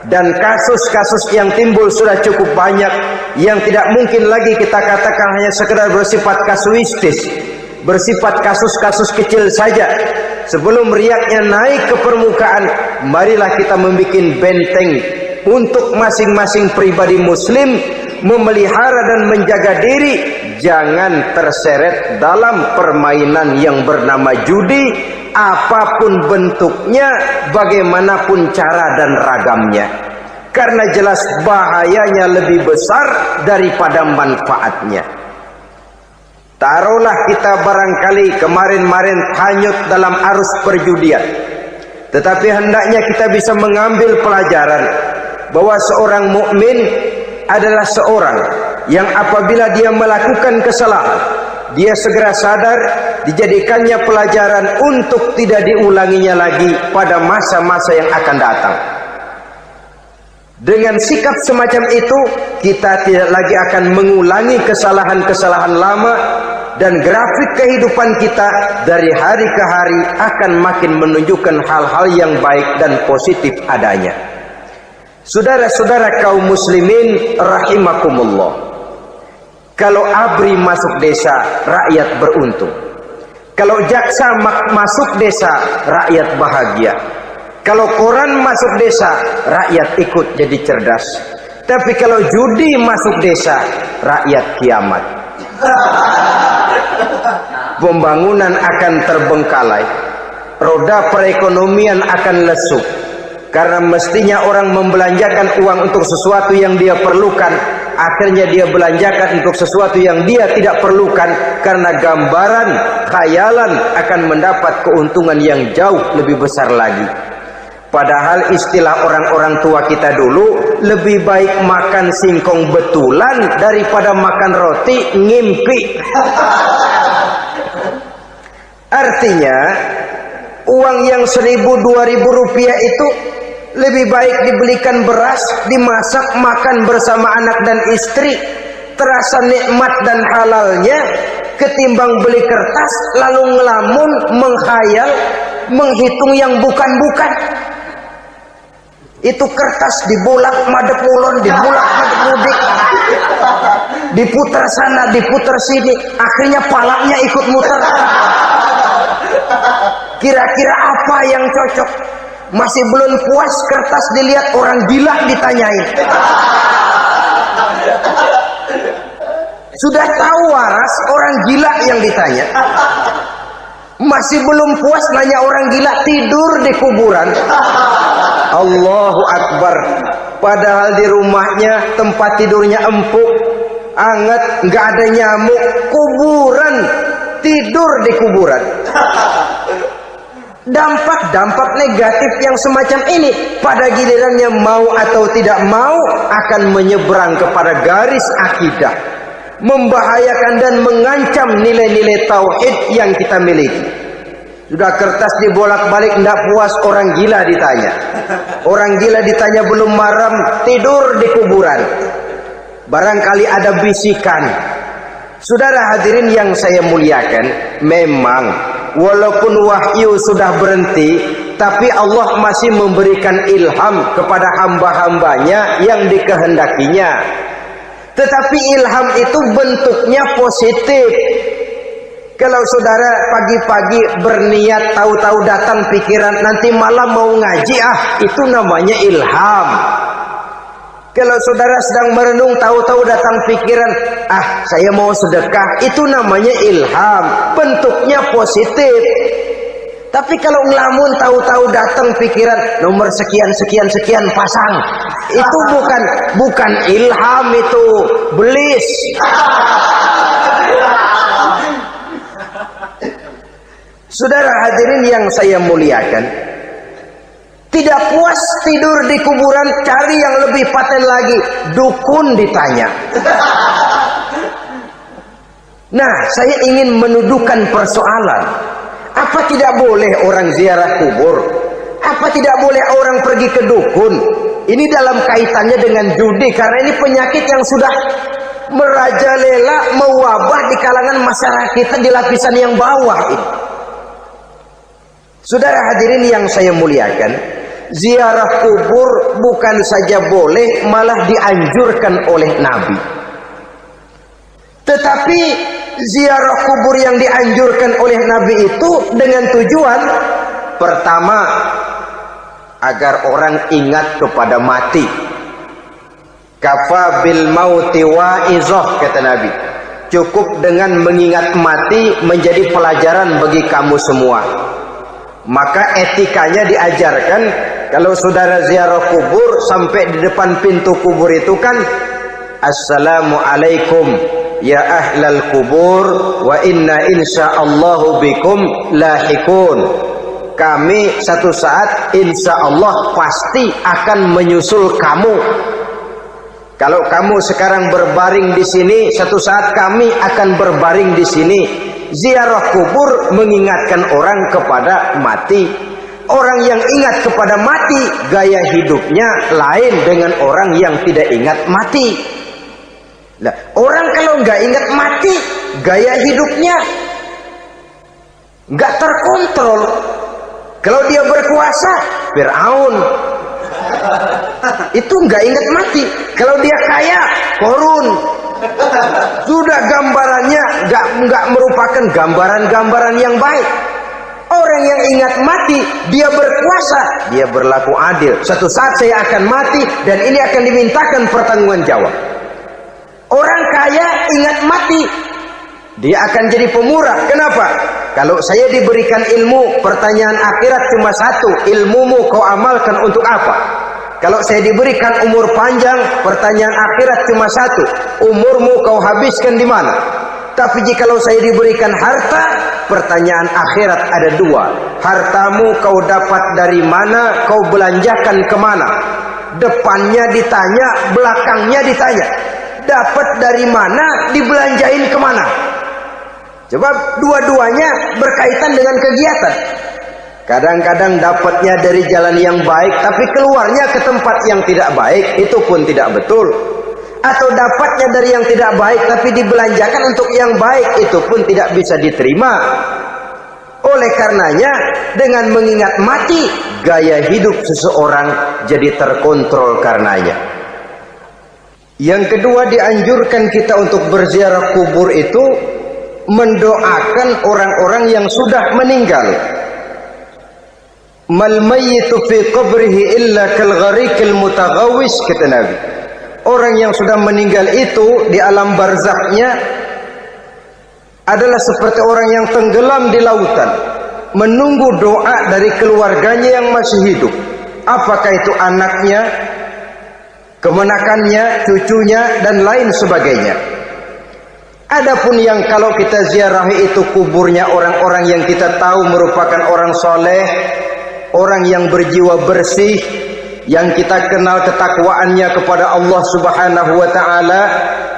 Dan kasus-kasus yang timbul sudah cukup banyak, yang tidak mungkin lagi kita katakan hanya sekedar bersifat kasuistis, bersifat kasus-kasus kecil saja. Sebelum riaknya naik ke permukaan, marilah kita membuat benteng untuk masing-masing pribadi muslim memelihara dan menjaga diri, jangan terseret dalam permainan yang bernama judi, apapun bentuknya, bagaimanapun cara dan ragamnya. Karena jelas bahayanya lebih besar daripada manfaatnya. Taruhlah kita barangkali kemarin-marin hanyut dalam arus perjudian, tetapi hendaknya kita bisa mengambil pelajaran bahwa seorang mukmin adalah seorang yang apabila dia melakukan kesalahan, dia segera sadar, dijadikannya pelajaran untuk tidak diulanginya lagi pada masa-masa yang akan datang. Dengan sikap semacam itu, kita tidak lagi akan mengulangi kesalahan-kesalahan lama, dan grafik kehidupan kita dari hari ke hari akan makin menunjukkan hal-hal yang baik dan positif adanya. Saudara-saudara kaum muslimin rahimakumullah, kalau ABRI masuk desa, rakyat beruntung. Kalau jaksa masuk desa, rakyat bahagia. Kalau koran masuk desa, rakyat ikut jadi cerdas. Tapi kalau judi masuk desa, rakyat kiamat. Pembangunan akan terbengkalai, roda perekonomian akan lesu. Karena mestinya orang membelanjakan uang untuk sesuatu yang dia perlukan, akhirnya dia belanjakan untuk sesuatu yang dia tidak perlukan, karena gambaran, khayalan akan mendapat keuntungan yang jauh lebih besar lagi. Padahal istilah orang-orang tua kita dulu, lebih baik makan singkong betulan daripada makan roti ngimpi. Artinya uang yang 1.000-2.000 rupiah itu lebih baik dibelikan beras, dimasak, makan bersama anak dan istri, terasa nikmat dan halalnya, ketimbang beli kertas lalu ngelamun, menghayal, menghitung yang bukan-bukan. Itu kertas dibolak madep ulon, dibolak madep mudik, diputar sana, diputar sini, akhirnya palanya ikut muter. Kira-kira apa yang cocok? Masih belum puas, kertas dilihat, orang gila ditanyain. Sudah tahu waras, orang gila yang ditanya. Masih belum puas, nanya orang gila, tidur di kuburan. Allahu Akbar. Padahal di rumahnya tempat tidurnya empuk, anget, nggak ada nyamuk. Kuburan, tidur di kuburan. Dampak-dampak negatif yang semacam ini pada gilirannya mau atau tidak mau akan menyeberang kepada garis akidah, membahayakan dan mengancam nilai-nilai tauhid yang kita miliki. Sudah kertas dibolak-balik, tidak puas, orang gila ditanya. Orang gila ditanya belum maram, tidur di kuburan. Barangkali ada bisikan. Saudara hadirin yang saya muliakan, memang walaupun wahyu sudah berhenti, tapi Allah masih memberikan ilham kepada hamba-hambanya yang dikehendakinya. Tetapi ilham itu bentuknya positif. Kalau saudara pagi-pagi berniat, tahu-tahu datang pikiran nanti malam mau ngaji, itu namanya ilham. Kalau saudara sedang merenung, tahu-tahu datang pikiran, saya mau sedekah, itu namanya ilham, bentuknya positif. Tapi kalau ngelamun, tahu-tahu datang pikiran nomor sekian pasang, itu bukan ilham, itu belis. Saudara hadirin yang saya muliakan, Tidak puas tidur di kuburan, cari yang lebih paten lagi, dukun ditanya. Nah, saya ingin menuduhkan persoalan. Apa tidak boleh orang ziarah kubur? Apa tidak boleh orang pergi ke dukun? Ini dalam kaitannya dengan judi, karena ini penyakit yang sudah merajalela, mewabah di kalangan masyarakat kita di lapisan yang bawah ini. Saudara hadirin yang saya muliakan, ziarah kubur bukan saja boleh, malah dianjurkan oleh Nabi. Tetapi ziarah kubur yang dianjurkan oleh Nabi itu dengan tujuan pertama, agar orang ingat kepada mati. Kafa bil mauti wa'izah, kata Nabi. Cukup dengan mengingat mati menjadi pelajaran bagi kamu semua. Maka etikanya diajarkan, kalau saudara ziarah kubur, sampai di depan pintu kubur itu kan, Assalamualaikum ya ahlal kubur wa inna insyaallahu bikum lahikun. Kami satu saat insya Allah pasti akan menyusul kamu. Kalau kamu sekarang berbaring di sini, satu saat kami akan berbaring di sini. Ziarah kubur mengingatkan orang kepada mati. Orang yang ingat kepada mati, gaya hidupnya lain dengan orang yang tidak ingat mati. Nah, orang kalau nggak ingat mati, gaya hidupnya nggak terkontrol. Kalau dia berkuasa, Fir'aun. Itu nggak ingat mati. Kalau dia kaya, Korun. Sudah gambarannya nggak merupakan gambaran-gambaran yang baik. Orang yang ingat mati, dia berkuasa, dia berlaku adil. Suatu saat saya akan mati dan ini akan dimintakan pertanggungan jawab. Orang kaya ingat mati, dia akan jadi pemurah. Kenapa? Kalau saya diberikan ilmu, pertanyaan akhirat cuma satu, ilmumu kau amalkan untuk apa? Kalau saya diberikan umur panjang, pertanyaan akhirat cuma satu, umurmu kau habiskan di mana? Tapi jikalau saya diberikan harta, pertanyaan akhirat ada dua, hartamu kau dapat dari mana, kau belanjakan kemana? Depannya ditanya, belakangnya ditanya. Dapat dari mana, dibelanjain kemana? Coba dua-duanya berkaitan dengan kegiatan. Kadang-kadang dapatnya dari jalan yang baik, tapi keluarnya ke tempat yang tidak baik, itu pun tidak betul. Atau dapatnya dari yang tidak baik, tapi dibelanjakan untuk yang baik, itu pun tidak bisa diterima. Oleh karenanya, dengan mengingat mati, gaya hidup seseorang jadi terkontrol karenanya. Yang kedua, dianjurkan kita untuk berziarah kubur itu mendoakan orang-orang yang sudah meninggal. Mal mayyitu fi qabrihi illa kal gharikil mutaghawis, kata Nabi. Orang yang sudah meninggal itu di alam barzakhnya adalah seperti orang yang tenggelam di lautan, menunggu doa dari keluarganya yang masih hidup. Apakah itu anaknya, kemenakannya, cucunya, dan lain sebagainya. Adapun yang kalau kita ziarahi itu kuburnya orang-orang yang kita tahu merupakan orang soleh, orang yang berjiwa bersih, yang kita kenal ketakwaannya kepada Allah Subhanahu wa ta'ala,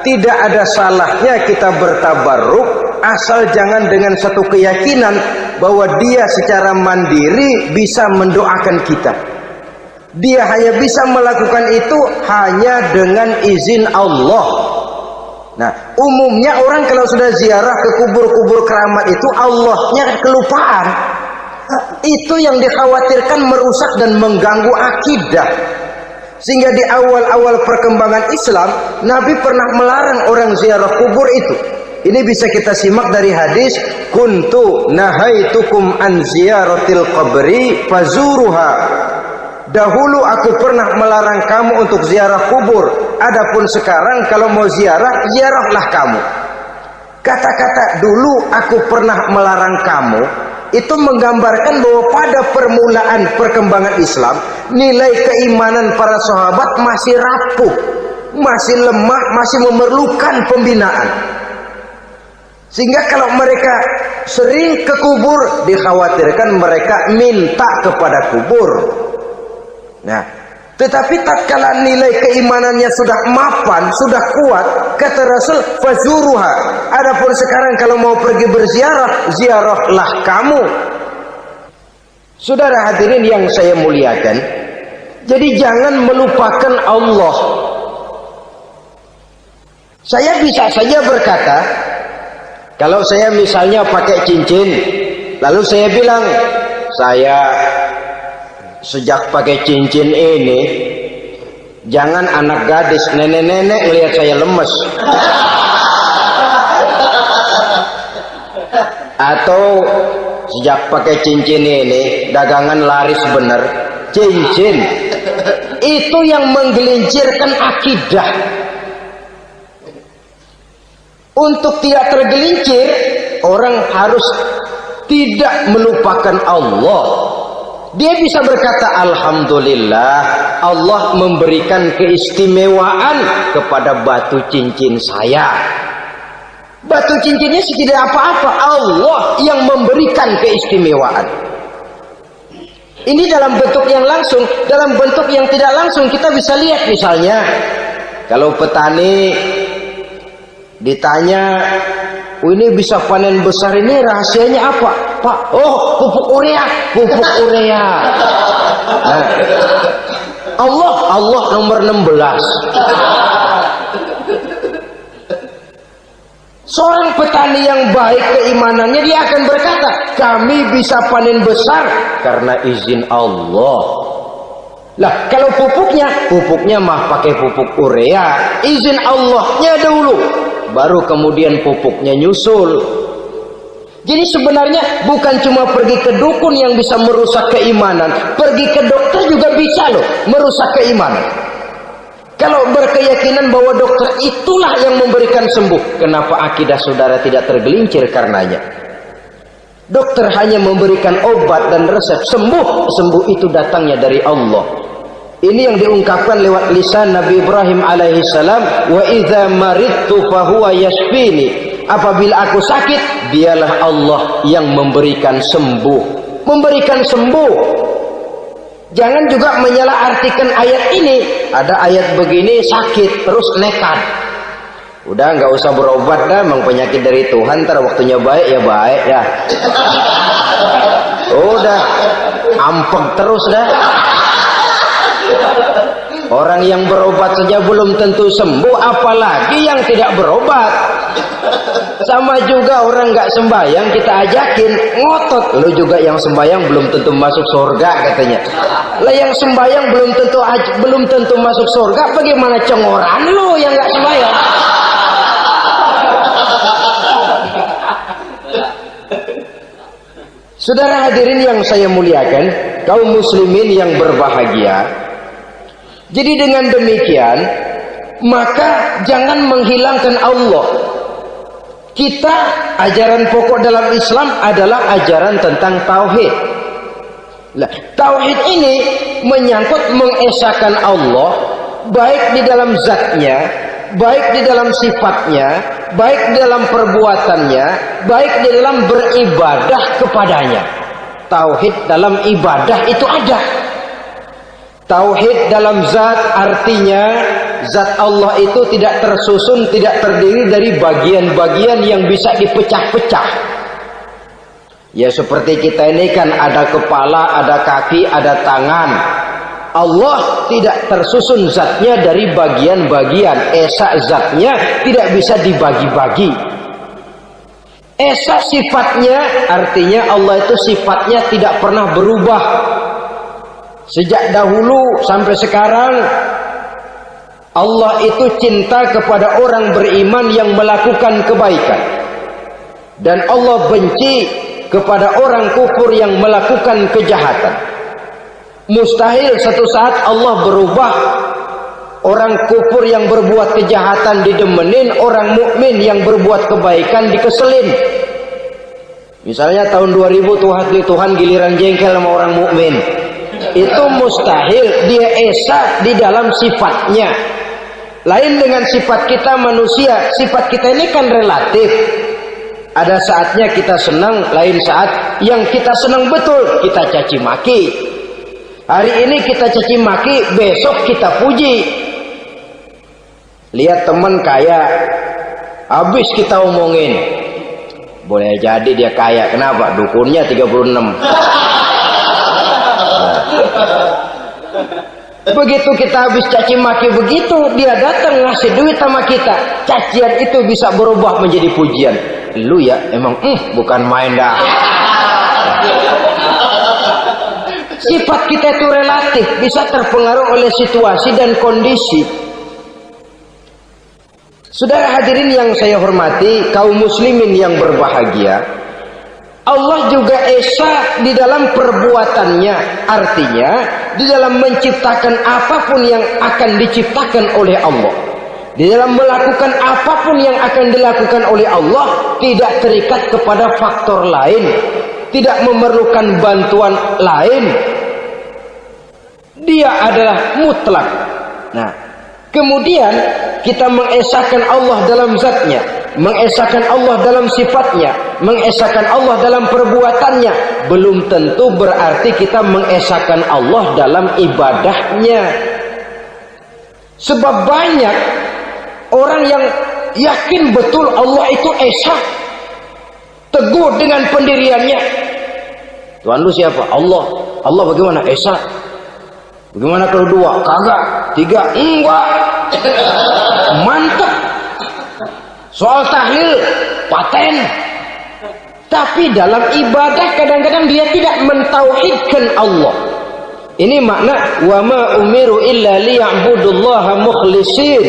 tidak ada salahnya kita bertabarruk, asal jangan dengan satu keyakinan bahwa dia secara mandiri bisa mendoakan kita. Dia hanya bisa melakukan itu hanya dengan izin Allah. Nah, umumnya orang kalau sudah ziarah ke kubur-kubur keramat itu, Allahnya kelupaan. Itu yang dikhawatirkan merusak dan mengganggu akidah. Sehingga di awal-awal perkembangan Islam, Nabi pernah melarang orang ziarah kubur itu. Ini bisa kita simak dari hadis, kuntu nahaitukum an ziyaratil qabri fazuruha. Dahulu aku pernah melarang kamu untuk ziarah kubur. Adapun sekarang kalau mau ziarah, ziarahlah kamu. Kata-kata dulu aku pernah melarang kamu itu menggambarkan bahwa pada permulaan perkembangan Islam, nilai keimanan para sahabat masih rapuh, masih lemah, masih memerlukan pembinaan. Sehingga kalau mereka sering ke kubur, dikhawatirkan mereka minta kepada kubur. Nah, tetapi tatkala nilai keimanannya sudah mapan, sudah kuat, kata Rasul, fazuruha. Adapun sekarang kalau mau pergi berziarah, ziarahlah kamu. Saudara hadirin yang saya muliakan, jadi jangan melupakan Allah. Saya bisa saja berkata, kalau saya misalnya pakai cincin, lalu saya bilang, saya sejak pakai cincin ini, jangan anak gadis, nenek-nenek melihat saya lemes. Atau sejak pakai cincin ini, dagangan laris bener. Cincin itu yang menggelincirkan akidah. Untuk tidak tergelincir, orang harus tidak melupakan Allah. Dia bisa berkata, alhamdulillah, Allah memberikan keistimewaan kepada batu cincin saya. Batu cincinnya tidak apa-apa, Allah yang memberikan keistimewaan. Ini dalam bentuk yang langsung. Dalam bentuk yang tidak langsung kita bisa lihat, misalnya kalau petani ditanya, ini bisa panen besar ini rahasianya apa, Pak? Oh, pupuk urea, pupuk urea. Nah, Allah nomor 16. Seorang petani yang baik keimanannya, dia akan berkata, kami bisa panen besar karena izin Allah. Lah, kalau pupuknya mah pakai pupuk urea, izin Allahnya dulu, baru kemudian pupuknya nyusul. Jadi sebenarnya bukan cuma pergi ke dukun yang bisa merusak keimanan, pergi ke dokter juga bisa loh merusak keimanan. Kalau berkeyakinan bahwa dokter itulah yang memberikan sembuh, kenapa akidah saudara tidak tergelincir karenanya? Dokter hanya memberikan obat dan resep, sembuh itu datangnya dari Allah. Ini yang diungkapkan lewat lisan Nabi Ibrahim alaihi salam, wa idza maridtu fahuwa yashfini. Apabila aku sakit, dialah Allah yang memberikan sembuh. Memberikan sembuh. Jangan juga menyalahartikan ayat ini. Ada ayat begini sakit terus nekat. Udah nggak usah berobat dah, memang penyakit dari Tuhan, ntar waktunya baik ya baik dah. Udah ampeg terus dah. Orang yang berobat saja belum tentu sembuh, apalagi yang tidak berobat. Sama juga orang nggak sembahyang kita ajakin ngotot, lu juga yang sembahyang belum tentu masuk surga katanya. Lah yang sembahyang belum tentu masuk surga, bagaimana cengoran lu yang nggak sembahyang? Saudara hadirin yang saya muliakan, kaum muslimin yang berbahagia. Jadi dengan demikian, maka jangan menghilangkan Allah. Kita, ajaran pokok dalam Islam adalah ajaran tentang tauhid. Nah, tauhid ini menyangkut mengesahkan Allah, baik di dalam zatnya, baik di dalam sifatnya, baik di dalam perbuatannya, baik di dalam beribadah kepadanya. Tauhid dalam ibadah itu ada. Tauhid dalam zat artinya zat Allah itu tidak tersusun, tidak terdiri dari bagian-bagian yang bisa dipecah-pecah. Ya seperti kita ini kan ada kepala, ada kaki, ada tangan. Allah tidak tersusun zatnya dari bagian-bagian. Esa zatnya tidak bisa dibagi-bagi. Esa sifatnya artinya Allah itu sifatnya tidak pernah berubah. Sejak dahulu sampai sekarang, Allah itu cinta kepada orang beriman yang melakukan kebaikan, dan Allah benci kepada orang kufur yang melakukan kejahatan. Mustahil satu saat Allah berubah. Orang kufur yang berbuat kejahatan didemenin, orang mukmin yang berbuat kebaikan dikeselin. Misalnya tahun 2000 Tuhan giliran jengkel sama orang mukmin. Itu mustahil, dia esa di dalam sifatnya. Lain dengan sifat kita manusia. Sifat kita ini kan relatif. Ada saatnya kita senang, lain saat yang kita senang betul kita caci maki. Hari ini kita caci maki, besok kita puji. Lihat teman kaya, habis kita omongin. Boleh jadi dia kaya, kenapa? Dukunnya 36. Begitu kita habis caci maki begitu, dia datang ngasih duit sama kita. Cacian itu bisa berubah menjadi pujian. Lu ya emang bukan main dah. Sifat kita itu relatif, bisa terpengaruh oleh situasi dan kondisi. Saudara hadirin yang saya hormati, kaum muslimin yang berbahagia, Allah juga esa di dalam perbuatannya. Artinya di dalam menciptakan apapun yang akan diciptakan oleh Allah, di dalam melakukan apapun yang akan dilakukan oleh Allah, tidak terikat kepada faktor lain, tidak memerlukan bantuan lain. Dia adalah mutlak. Nah, kemudian kita mengesahkan Allah dalam zatnya, mengesahkan Allah dalam sifatnya, mengesahkan Allah dalam perbuatannya. Belum tentu berarti kita mengesahkan Allah dalam ibadahnya. Sebab banyak orang yang yakin betul Allah itu esa, teguh dengan pendiriannya. Tuhan lu siapa? Allah. Allah bagaimana? Esa. Bagaimana kalau 2? Kagak. 3? Enggak. Mantap. Soal tahlil paten. Tapi dalam ibadah kadang-kadang dia tidak mentauhidkan Allah. Ini makna wa ma umiru illa liya'budullaha mukhlisin.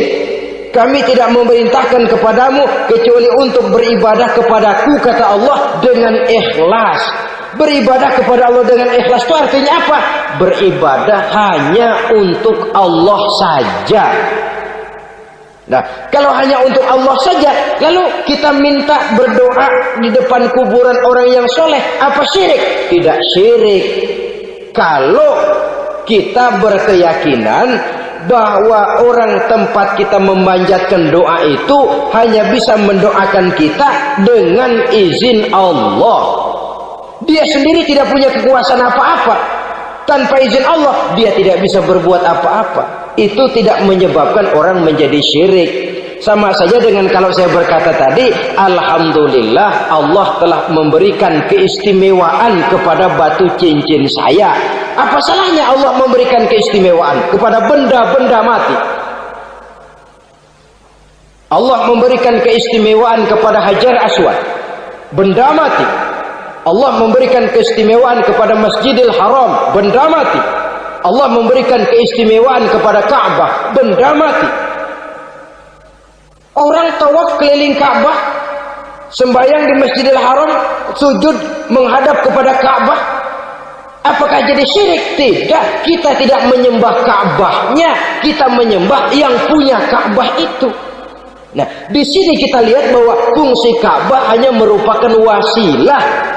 Kami tidak memerintahkan kepadamu kecuali untuk beribadah kepadaku, kata Allah, dengan ikhlas. Beribadah kepada Allah dengan ikhlas itu artinya apa? Beribadah hanya untuk Allah saja. Nah, kalau hanya untuk Allah saja, lalu kita minta berdoa di depan kuburan orang yang soleh, apa syirik? Tidak syirik. Kalau kita berkeyakinan bahwa orang tempat kita memanjatkan doa itu hanya bisa mendoakan kita dengan izin Allah. Dia sendiri tidak punya kekuasaan apa-apa. Tanpa izin Allah dia tidak bisa berbuat apa-apa. Itu tidak menyebabkan orang menjadi syirik. Sama saja dengan kalau saya berkata tadi, alhamdulillah Allah telah memberikan keistimewaan kepada batu cincin saya. Apa salahnya Allah memberikan keistimewaan kepada benda-benda mati? Allah memberikan keistimewaan kepada Hajar Aswad, benda mati. Allah memberikan keistimewaan kepada Masjidil Haram, benda mati. Allah memberikan keistimewaan kepada Ka'bah, benda mati. Orang tawaf keliling Ka'bah, sembahyang di Masjidil Haram, sujud menghadap kepada Ka'bah. Apakah jadi syirik? Tidak. Kita tidak menyembah Ka'bahnya, kita menyembah yang punya Ka'bah itu. Nah, di sini kita lihat bahwa fungsi Ka'bah hanya merupakan wasilah.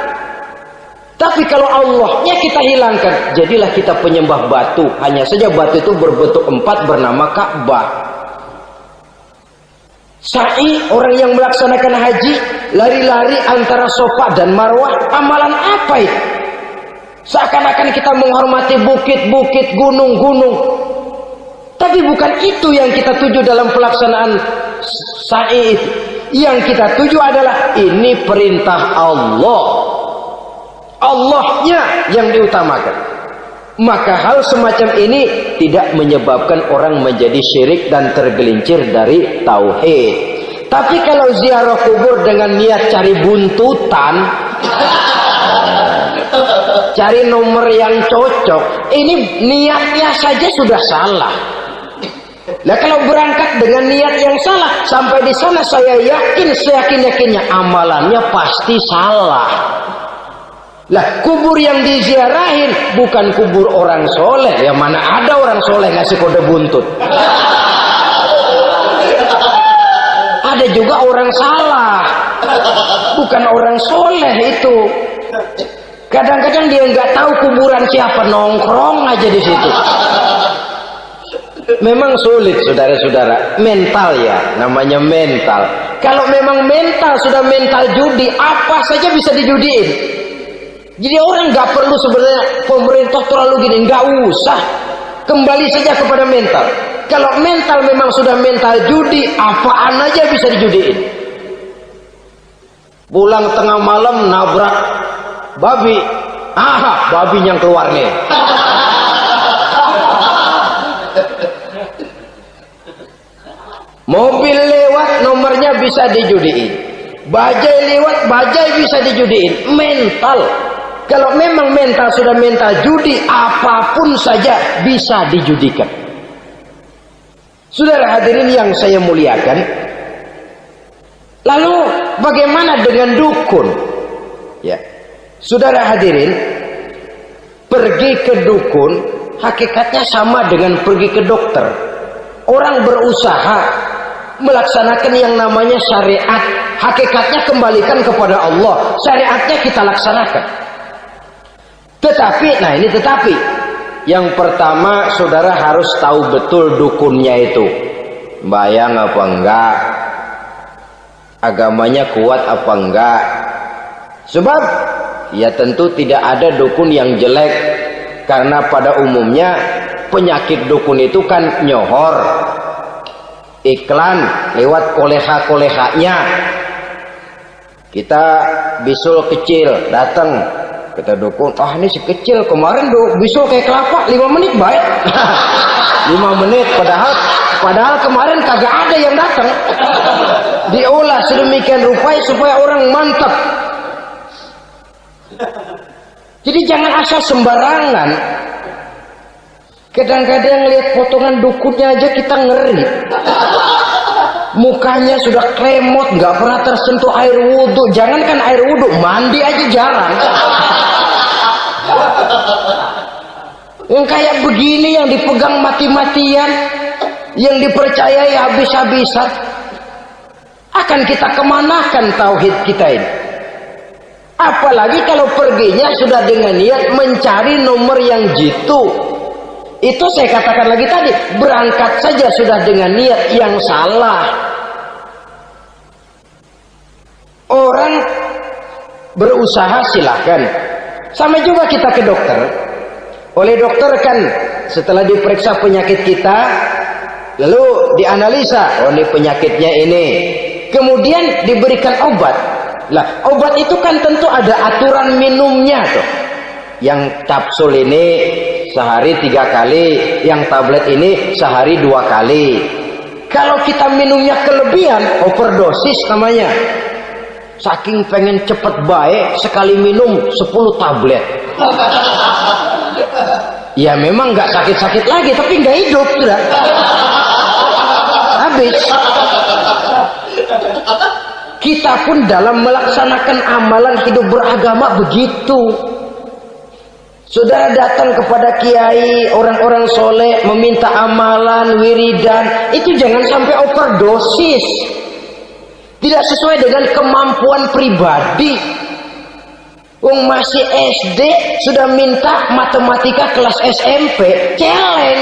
Tapi kalau Allahnya kita hilangkan, jadilah kita penyembah batu. Hanya saja batu itu berbentuk 4 bernama Ka'bah. Sa'i, orang yang melaksanakan haji, lari-lari antara Safa dan Marwah, amalan apa itu? Seakan-akan kita menghormati bukit-bukit, gunung-gunung. Tapi bukan itu yang kita tuju dalam pelaksanaan sa'i itu. Yang kita tuju adalah ini perintah Allah. Allahnya yang diutamakan. Maka hal semacam ini tidak menyebabkan orang menjadi syirik dan tergelincir dari tauhid. Tapi kalau ziarah kubur dengan niat cari buntutan, cari nomor yang cocok, ini niatnya saja sudah salah. Nah, kalau berangkat dengan niat yang salah, sampai di sana saya yakin, seyakin-yakinnya amalannya pasti salah. Lah, kubur yang diziarahin bukan kubur orang soleh. Yang mana ada orang soleh ngasih kode buntut. Ada juga orang salah, bukan orang soleh itu. Kadang-kadang dia nggak tahu kuburan siapa, nongkrong aja di situ. Memang sulit, saudara-saudara. Mental ya, namanya mental. Kalau memang mental sudah mental judi, apa saja bisa dijudiin. Jadi orang nggak perlu sebenarnya pemerintah terlalu gini, nggak usah. Kembali saja kepada mental. Kalau mental memang sudah mental judi, apaan aja bisa dijudiin. Pulang tengah malam nabrak babi, babi yang keluar nih. Mobil lewat nomornya bisa dijudiin. Bajai lewat bajai bisa dijudiin. Mental. Kalau memang mental sudah mental judi, apapun saja bisa dijudikan. Saudara hadirin yang saya muliakan, lalu bagaimana dengan dukun? Ya, saudara hadirin, pergi ke dukun hakikatnya sama dengan pergi ke dokter. Orang berusaha melaksanakan yang namanya syariat, hakikatnya kembalikan kepada Allah. Syariatnya kita laksanakan. Tetapi, nah ini tetapi, yang pertama saudara harus tahu betul dukunnya itu bayang apa enggak, agamanya kuat apa enggak. Sebab ya tentu tidak ada dukun yang jelek, karena pada umumnya penyakit dukun itu kan nyohor, iklan lewat koleha-kolehanya. Kita bisul kecil datang, kata dukun, ini si kecil kemarin bisul kayak kelapa 5 menit baik. 5 menit padahal kemarin kagak ada yang datang. Diolah sedemikian rupa supaya orang mantap. Jadi jangan asal sembarangan. Kadang-kadang lihat potongan dukunnya aja kita ngeri. Mukanya sudah kremot, nggak pernah tersentuh air wudhu. Jangankan air wudhu, mandi aja jarang. Yang kayak begini yang dipegang mati-matian, yang dipercayai habis-habisan, akan kita kemanakan tauhid kita ini? Apalagi kalau perginya sudah dengan niat mencari nomor yang jitu. Itu saya katakan lagi tadi, berangkat saja sudah dengan niat yang salah. Orang berusaha silahkan. Sama juga kita ke dokter. Oleh dokter kan setelah diperiksa penyakit kita, lalu dianalisa, ini penyakitnya ini. Kemudian diberikan obat. Lah, obat itu kan tentu ada aturan minumnya tuh. Yang kapsul ini sehari 3 kali, yang tablet ini sehari 2 kali. Kalau kita minumnya kelebihan, overdosis namanya. Saking pengen cepet baik, sekali minum 10 tablet. Ya memang nggak sakit-sakit lagi, tapi nggak hidup sudah. Habis. Kita pun dalam melaksanakan amalan hidup beragama begitu. Saudara datang kepada kiai, orang-orang soleh, meminta amalan, wiridan, itu jangan sampai overdosis. Tidak sesuai dengan kemampuan pribadi. Masih SD sudah minta matematika kelas SMP, celeng.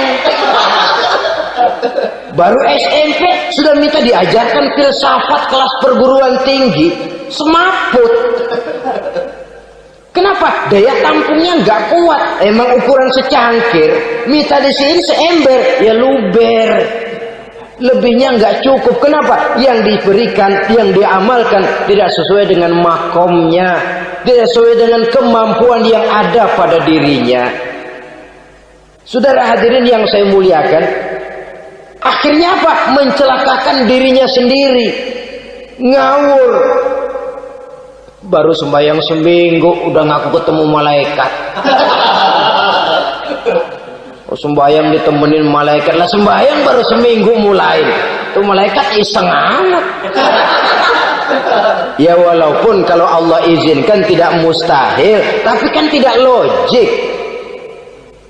Baru SMP sudah minta diajarkan filsafat kelas perguruan tinggi, semaput. Kenapa? Daya tampungnya nggak kuat. Emang ukuran secangkir, minta di sini seember, ya luber. Lebihnya nggak cukup. Kenapa? Yang diberikan, yang diamalkan tidak sesuai dengan makomnya, tidak sesuai dengan kemampuan yang ada pada dirinya. Saudara hadirin yang saya muliakan, akhirnya apa? Mencelakakan dirinya sendiri, ngawur. Baru sembahyang seminggu udah ngaku ketemu malaikat. Sembahyang ditemenin malaikat, lah sembahyang baru seminggu mulai. Itu malaikat iseng amat. Ya walaupun kalau Allah izinkan tidak mustahil, tapi kan tidak logik.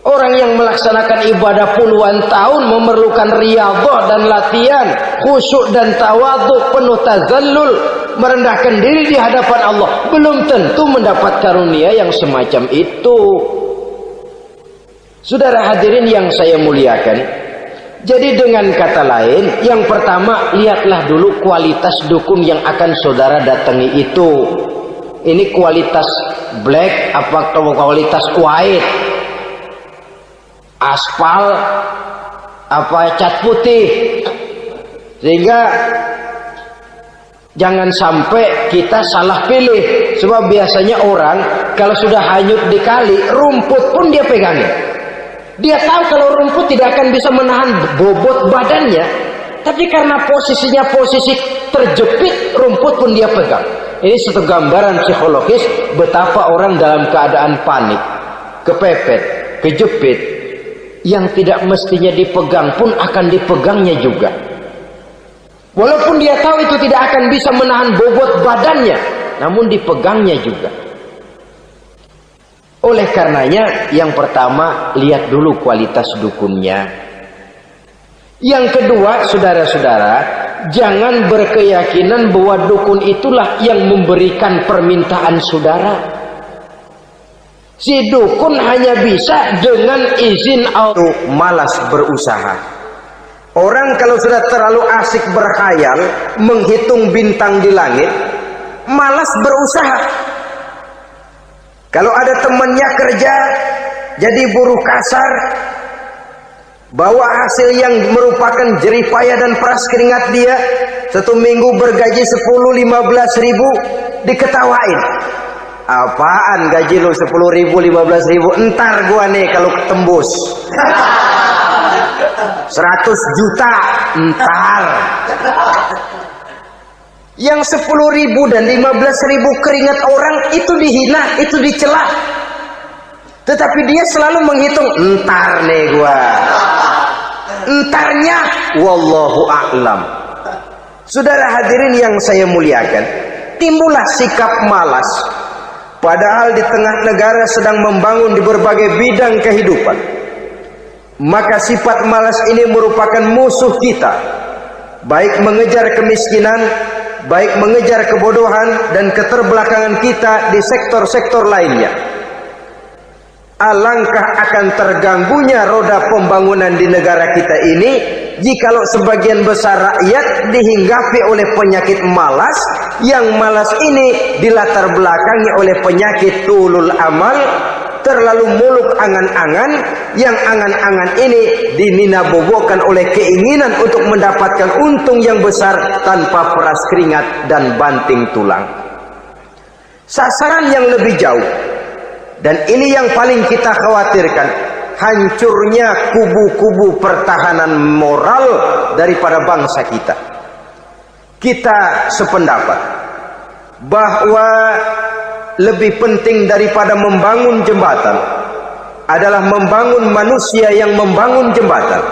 Orang yang melaksanakan ibadah puluhan tahun memerlukan riyadhah dan latihan, khusyuk dan tawadhu, penuh tazallul, merendahkan diri di hadapan Allah, belum tentu mendapat karunia yang semacam itu. Saudara hadirin yang saya muliakan, jadi dengan kata lain, yang pertama lihatlah dulu kualitas dukun yang akan saudara datangi itu. ini kualitas black apa kualitas white, aspal apa cat putih, sehingga jangan sampai kita salah pilih. Sebab biasanya orang kalau sudah hanyut di kali, rumput pun dia pegangin. Dia tahu kalau rumput tidak akan bisa menahan bobot badannya, tapi karena posisinya posisi terjepit, rumput pun dia pegang. Ini satu gambaran psikologis betapa orang dalam keadaan panik, kepepet, kejepit, yang tidak mestinya dipegang pun akan dipegangnya juga. Walaupun dia tahu itu tidak akan bisa menahan bobot badannya, namun dipegangnya juga. Oleh karenanya, yang pertama, lihat dulu kualitas dukunnya. Yang kedua, saudara-saudara, jangan berkeyakinan bahwa dukun itulah yang memberikan permintaan saudara. Si dukun hanya bisa dengan izin Allah. Malas berusaha. Orang kalau sudah terlalu asik berkhayal, menghitung bintang di langit, malas berusaha. Kalau ada temannya kerja jadi buruh kasar, bawa hasil yang merupakan jeripaya dan peras keringat dia, satu minggu bergaji 10-15 ribu, diketawain. Apaan gaji lu 10 ribu 15 ribu, entar gua nih kalau tembus 100 juta entar. Yang 10 ribu dan 15 ribu keringat orang itu dihina, itu dicela. Tetapi dia selalu menghitung, entar nih gua, entarnya wallahu a'lam. Saudara hadirin yang saya muliakan, timbullah sikap malas. Padahal di tengah negara sedang membangun di berbagai bidang kehidupan. Maka sifat malas ini merupakan musuh kita, baik mengejar kemiskinan, baik mengejar kebodohan dan keterbelakangan kita di sektor-sektor lainnya. Alangkah akan terganggunya roda pembangunan di negara kita ini jikalau sebagian besar rakyat dihinggapi oleh penyakit malas, yang malas ini dilatar belakangi oleh penyakit tulul amal, terlalu muluk angan-angan, yang angan-angan ini dininabobokan oleh keinginan untuk mendapatkan untung yang besar tanpa peras keringat dan banting tulang. Sasaran yang lebih jauh, dan ini yang paling kita khawatirkan, hancurnya kubu-kubu pertahanan moral daripada bangsa kita. Kita sependapat bahwa lebih penting daripada membangun jembatan adalah membangun manusia yang membangun jembatan.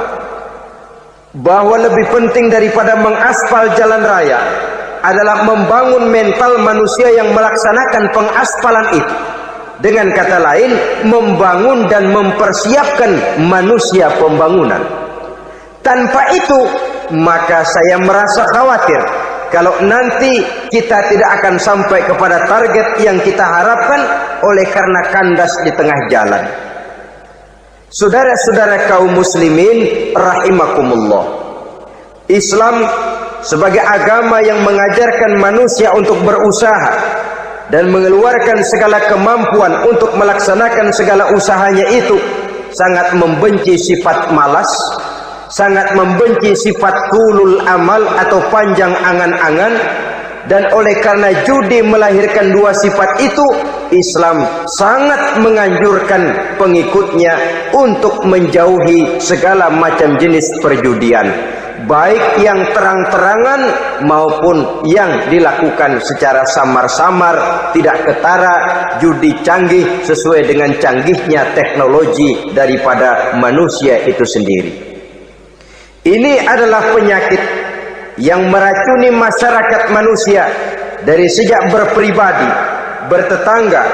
Bahwa lebih penting daripada mengaspal jalan raya adalah membangun mental manusia yang melaksanakan pengaspalan itu. Dengan kata lain, membangun dan mempersiapkan manusia pembangunan. Tanpa itu, maka saya merasa khawatir kalau nanti kita tidak akan sampai kepada target yang kita harapkan oleh karena kandas di tengah jalan. Saudara-saudara kaum muslimin rahimakumullah, Islam sebagai agama yang mengajarkan manusia untuk berusaha dan mengeluarkan segala kemampuan untuk melaksanakan segala usahanya itu, sangat membenci sifat malas, sangat membenci sifat tulul amal atau panjang angan-angan. Dan oleh karena judi melahirkan dua sifat itu, Islam sangat menganjurkan pengikutnya untuk menjauhi segala macam jenis perjudian, baik yang terang-terangan maupun yang dilakukan secara samar-samar, tidak ketara, judi canggih sesuai dengan canggihnya teknologi daripada manusia itu sendiri. Ini adalah penyakit yang meracuni masyarakat manusia dari sejak berpribadi, bertetangga,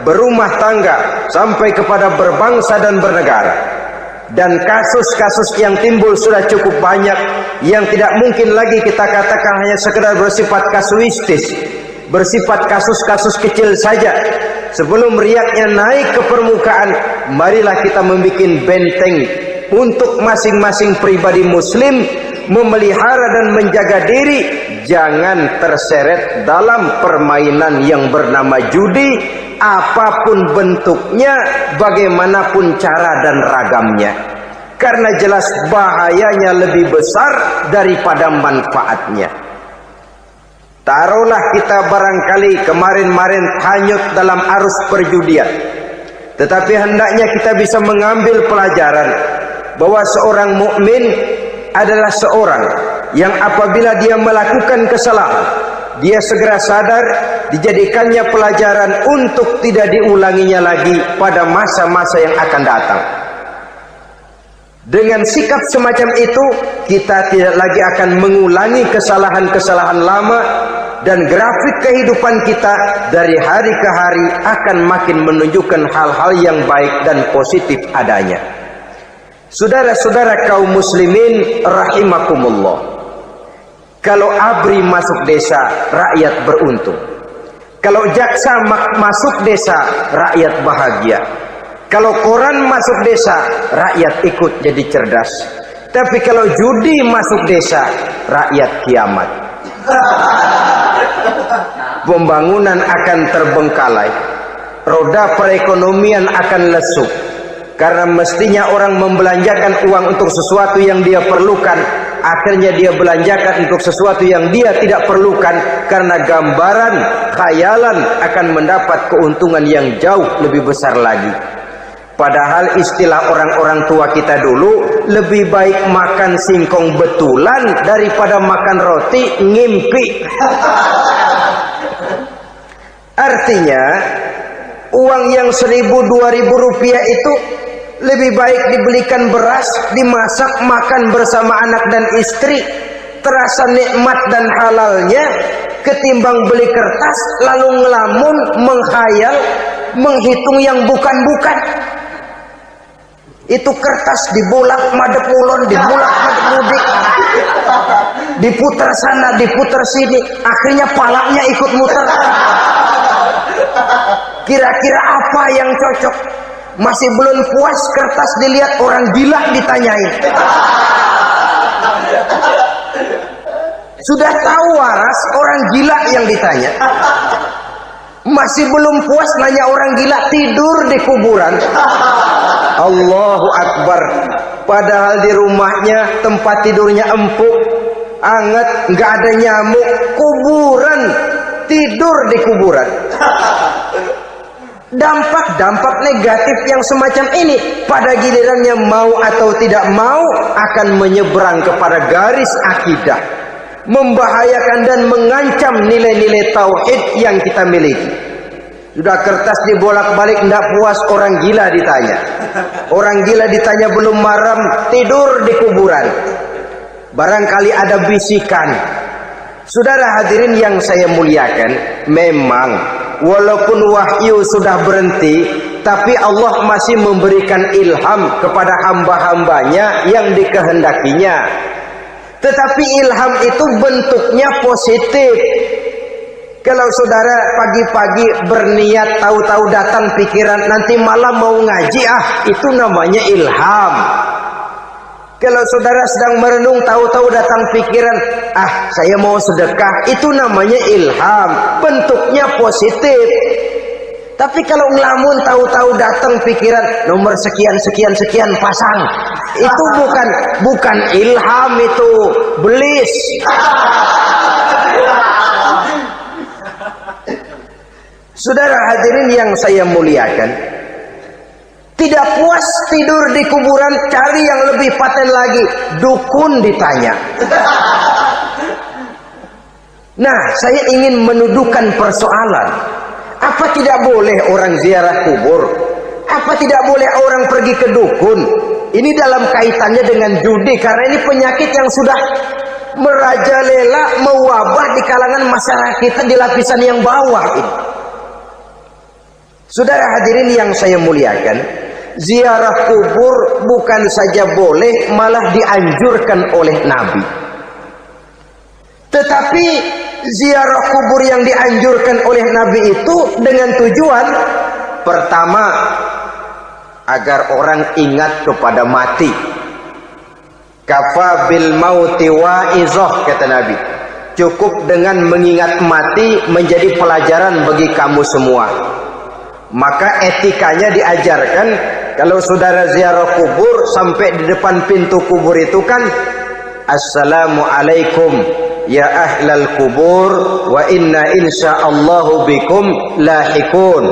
berumah tangga, sampai kepada berbangsa dan bernegara. Dan kasus-kasus yang timbul sudah cukup banyak, yang tidak mungkin lagi kita katakan hanya sekedar bersifat kasuistis, bersifat kasus-kasus kecil saja. Sebelum riaknya naik ke permukaan, marilah kita membuat benteng untuk masing-masing pribadi muslim memelihara dan menjaga diri, jangan terseret dalam permainan yang bernama judi, apapun bentuknya, bagaimanapun cara dan ragamnya. Karena jelas bahayanya lebih besar daripada manfaatnya. Taruhlah kita barangkali kemarin-marin hanyut dalam arus perjudian, tetapi hendaknya kita bisa mengambil pelajaran bahwa seorang mukmin adalah seorang yang apabila dia melakukan kesalahan, dia segera sadar, dijadikannya pelajaran untuk tidak diulanginya lagi pada masa-masa yang akan datang. Dengan sikap semacam itu, kita tidak lagi akan mengulangi kesalahan-kesalahan lama, dan grafik kehidupan kita dari hari ke hari akan makin menunjukkan hal-hal yang baik dan positif adanya. Saudara-saudara kaum muslimin rahimakumullah, kalau ABRI masuk desa, rakyat beruntung. Kalau jaksa masuk desa, rakyat bahagia. Kalau koran masuk desa, rakyat ikut jadi cerdas. Tapi kalau judi masuk desa, rakyat kiamat. Pembangunan akan terbengkalai, roda perekonomian akan lesu. Karena mestinya orang membelanjakan uang untuk sesuatu yang dia perlukan, akhirnya dia belanjakan untuk sesuatu yang dia tidak perlukan, karena gambaran, khayalan akan mendapat keuntungan yang jauh lebih besar lagi. Padahal istilah orang-orang tua kita dulu, lebih baik makan singkong betulan daripada makan roti ngimpi. Artinya uang yang 1.000-2.000 rupiah itu lebih baik dibelikan beras, dimasak, makan bersama anak dan istri, terasa nikmat dan halalnya, ketimbang beli kertas lalu ngelamun, menghayal, menghitung yang bukan-bukan. Itu kertas dibolak madep ulon, dibolak madep mudik, diputar sana, diputar sini, akhirnya palanya ikut muter. Kira-kira apa yang cocok? Masih belum puas kertas dilihat, orang gila ditanyain. Sudah tahu waras, orang gila yang ditanya. Masih belum puas nanya orang gila, tidur di kuburan. Allahu Akbar. Padahal di rumahnya tempat tidurnya empuk, anget, nggak ada nyamuk. Kuburan, tidur di kuburan. Dampak-dampak negatif yang semacam ini pada gilirannya mau atau tidak mau akan menyeberang kepada garis akidah, membahayakan dan mengancam nilai-nilai tauhid yang kita miliki. Sudah kertas dibolak-balik, tidak puas, orang gila ditanya. Orang gila ditanya belum maram, tidur di kuburan. Barangkali ada bisikan. Saudara hadirin yang saya muliakan, memang walaupun wahyu sudah berhenti, tapi Allah masih memberikan ilham kepada hamba-hambanya yang dikehendakinya. Tetapi ilham itu bentuknya positif. Kalau saudara pagi-pagi berniat, tahu-tahu datang pikiran nanti malam mau ngaji, itu namanya ilham. Kalau saudara sedang merenung, tahu-tahu datang pikiran, saya mau sedekah, itu namanya ilham, bentuknya positif. Tapi kalau ngelamun, tahu-tahu datang pikiran nomor sekian pasang, itu bukan ilham, itu belis. Saudara hadirin yang saya muliakan, tidak puas tidur di kuburan, cari yang lebih paten lagi, dukun ditanya. Nah, saya ingin menuduhkan persoalan. Apa tidak boleh orang ziarah kubur? Apa tidak boleh orang pergi ke dukun? Ini dalam kaitannya dengan judi, karena ini penyakit yang sudah merajalela, mewabah di kalangan masyarakat kita di lapisan yang bawah ini. Saudara hadirin yang saya muliakan, ziarah kubur bukan saja boleh, malah dianjurkan oleh Nabi. Tetapi ziarah kubur yang dianjurkan oleh Nabi itu dengan tujuan pertama, agar orang ingat kepada mati. Kafa bil mauti wa'izah, kata Nabi. Cukup dengan mengingat mati menjadi pelajaran bagi kamu semua. Maka etikanya diajarkan, kalau saudara ziarah kubur, sampai di depan pintu kubur itu kan, Assalamualaikum ya ahlal kubur wa inna insyaallahu bikum lahikun.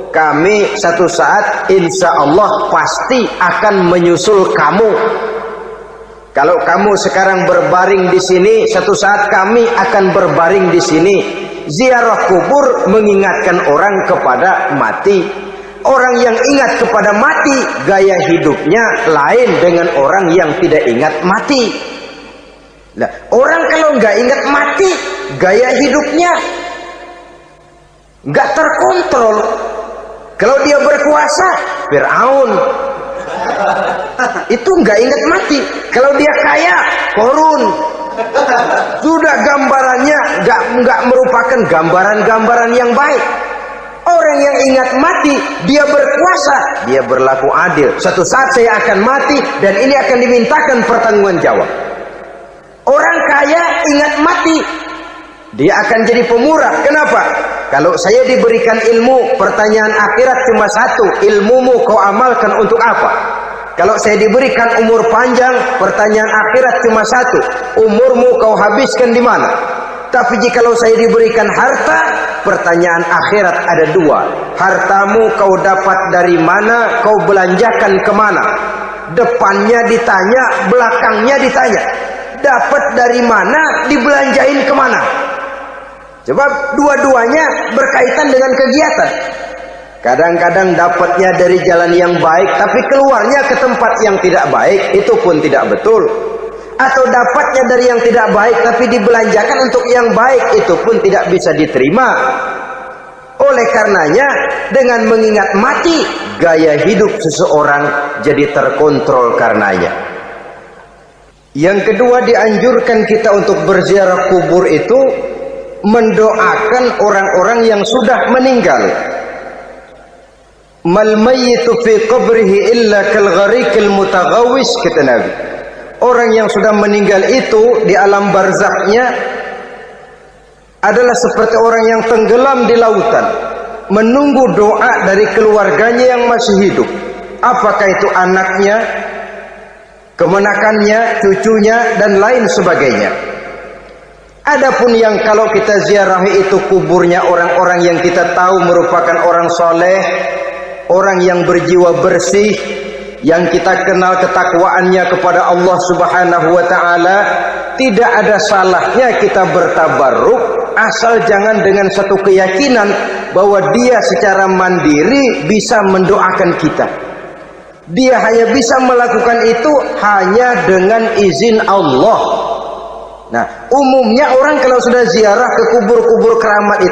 Kami satu saat insya Allah pasti akan menyusul kamu. Kalau kamu sekarang berbaring di sini, satu saat kami akan berbaring di sini. Ziarah kubur mengingatkan orang kepada mati. Orang yang ingat kepada mati, gaya hidupnya lain dengan orang yang tidak ingat mati. Nah, orang kalau nggak ingat mati, gaya hidupnya nggak terkontrol. Kalau dia berkuasa, Fir'aun. Itu nggak ingat mati. Kalau dia kaya, Korun. Sudah gambarannya nggak merupakan gambaran-gambaran yang baik. Orang yang ingat mati, dia berkuasa, dia berlaku adil. Suatu saat saya akan mati dan ini akan dimintakan pertanggungan jawab. Orang kaya ingat mati, dia akan jadi pemurah. Kenapa? Kalau saya diberikan ilmu, pertanyaan akhirat cuma satu, ilmumu kau amalkan untuk apa? Kalau saya diberikan umur panjang, pertanyaan akhirat cuma satu, umurmu kau habiskan di mana? Tapi jikalau saya diberikan harta, pertanyaan akhirat ada dua, hartamu kau dapat dari mana, kau belanjakan kemana? Depannya ditanya, belakangnya ditanya. Dapat dari mana, dibelanjain kemana? Sebab dua-duanya berkaitan dengan kegiatan. Kadang-kadang dapatnya dari jalan yang baik, tapi keluarnya ke tempat yang tidak baik, itu pun tidak betul. Atau dapatnya dari yang tidak baik, tapi dibelanjakan untuk yang baik, itu pun tidak bisa diterima. Oleh karenanya, dengan mengingat mati, gaya hidup seseorang jadi terkontrol karenanya. Yang kedua, dianjurkan kita untuk berziarah kubur itu mendoakan orang-orang yang sudah meninggal. Mal mayyitu fi qabrihi illa kal gharikil mutaghawis, kata Nabi. Orang yang sudah meninggal itu di alam barzakhnya adalah seperti orang yang tenggelam di lautan, menunggu doa dari keluarganya yang masih hidup. Apakah itu anaknya, kemenakannya, cucunya, dan lain sebagainya. Adapun yang kalau kita ziarahi itu kuburnya orang-orang yang kita tahu merupakan orang soleh, orang yang berjiwa bersih, yang kita kenal ketakwaannya kepada Allah Subhanahu wa ta'ala, tidak ada salahnya kita bertabarruk, asal jangan dengan satu keyakinan bahwa dia secara mandiri bisa mendoakan kita. Dia hanya bisa melakukan itu hanya dengan izin Allah. Nah, umumnya orang kalau sudah ziarah ke kubur-kubur keramat itu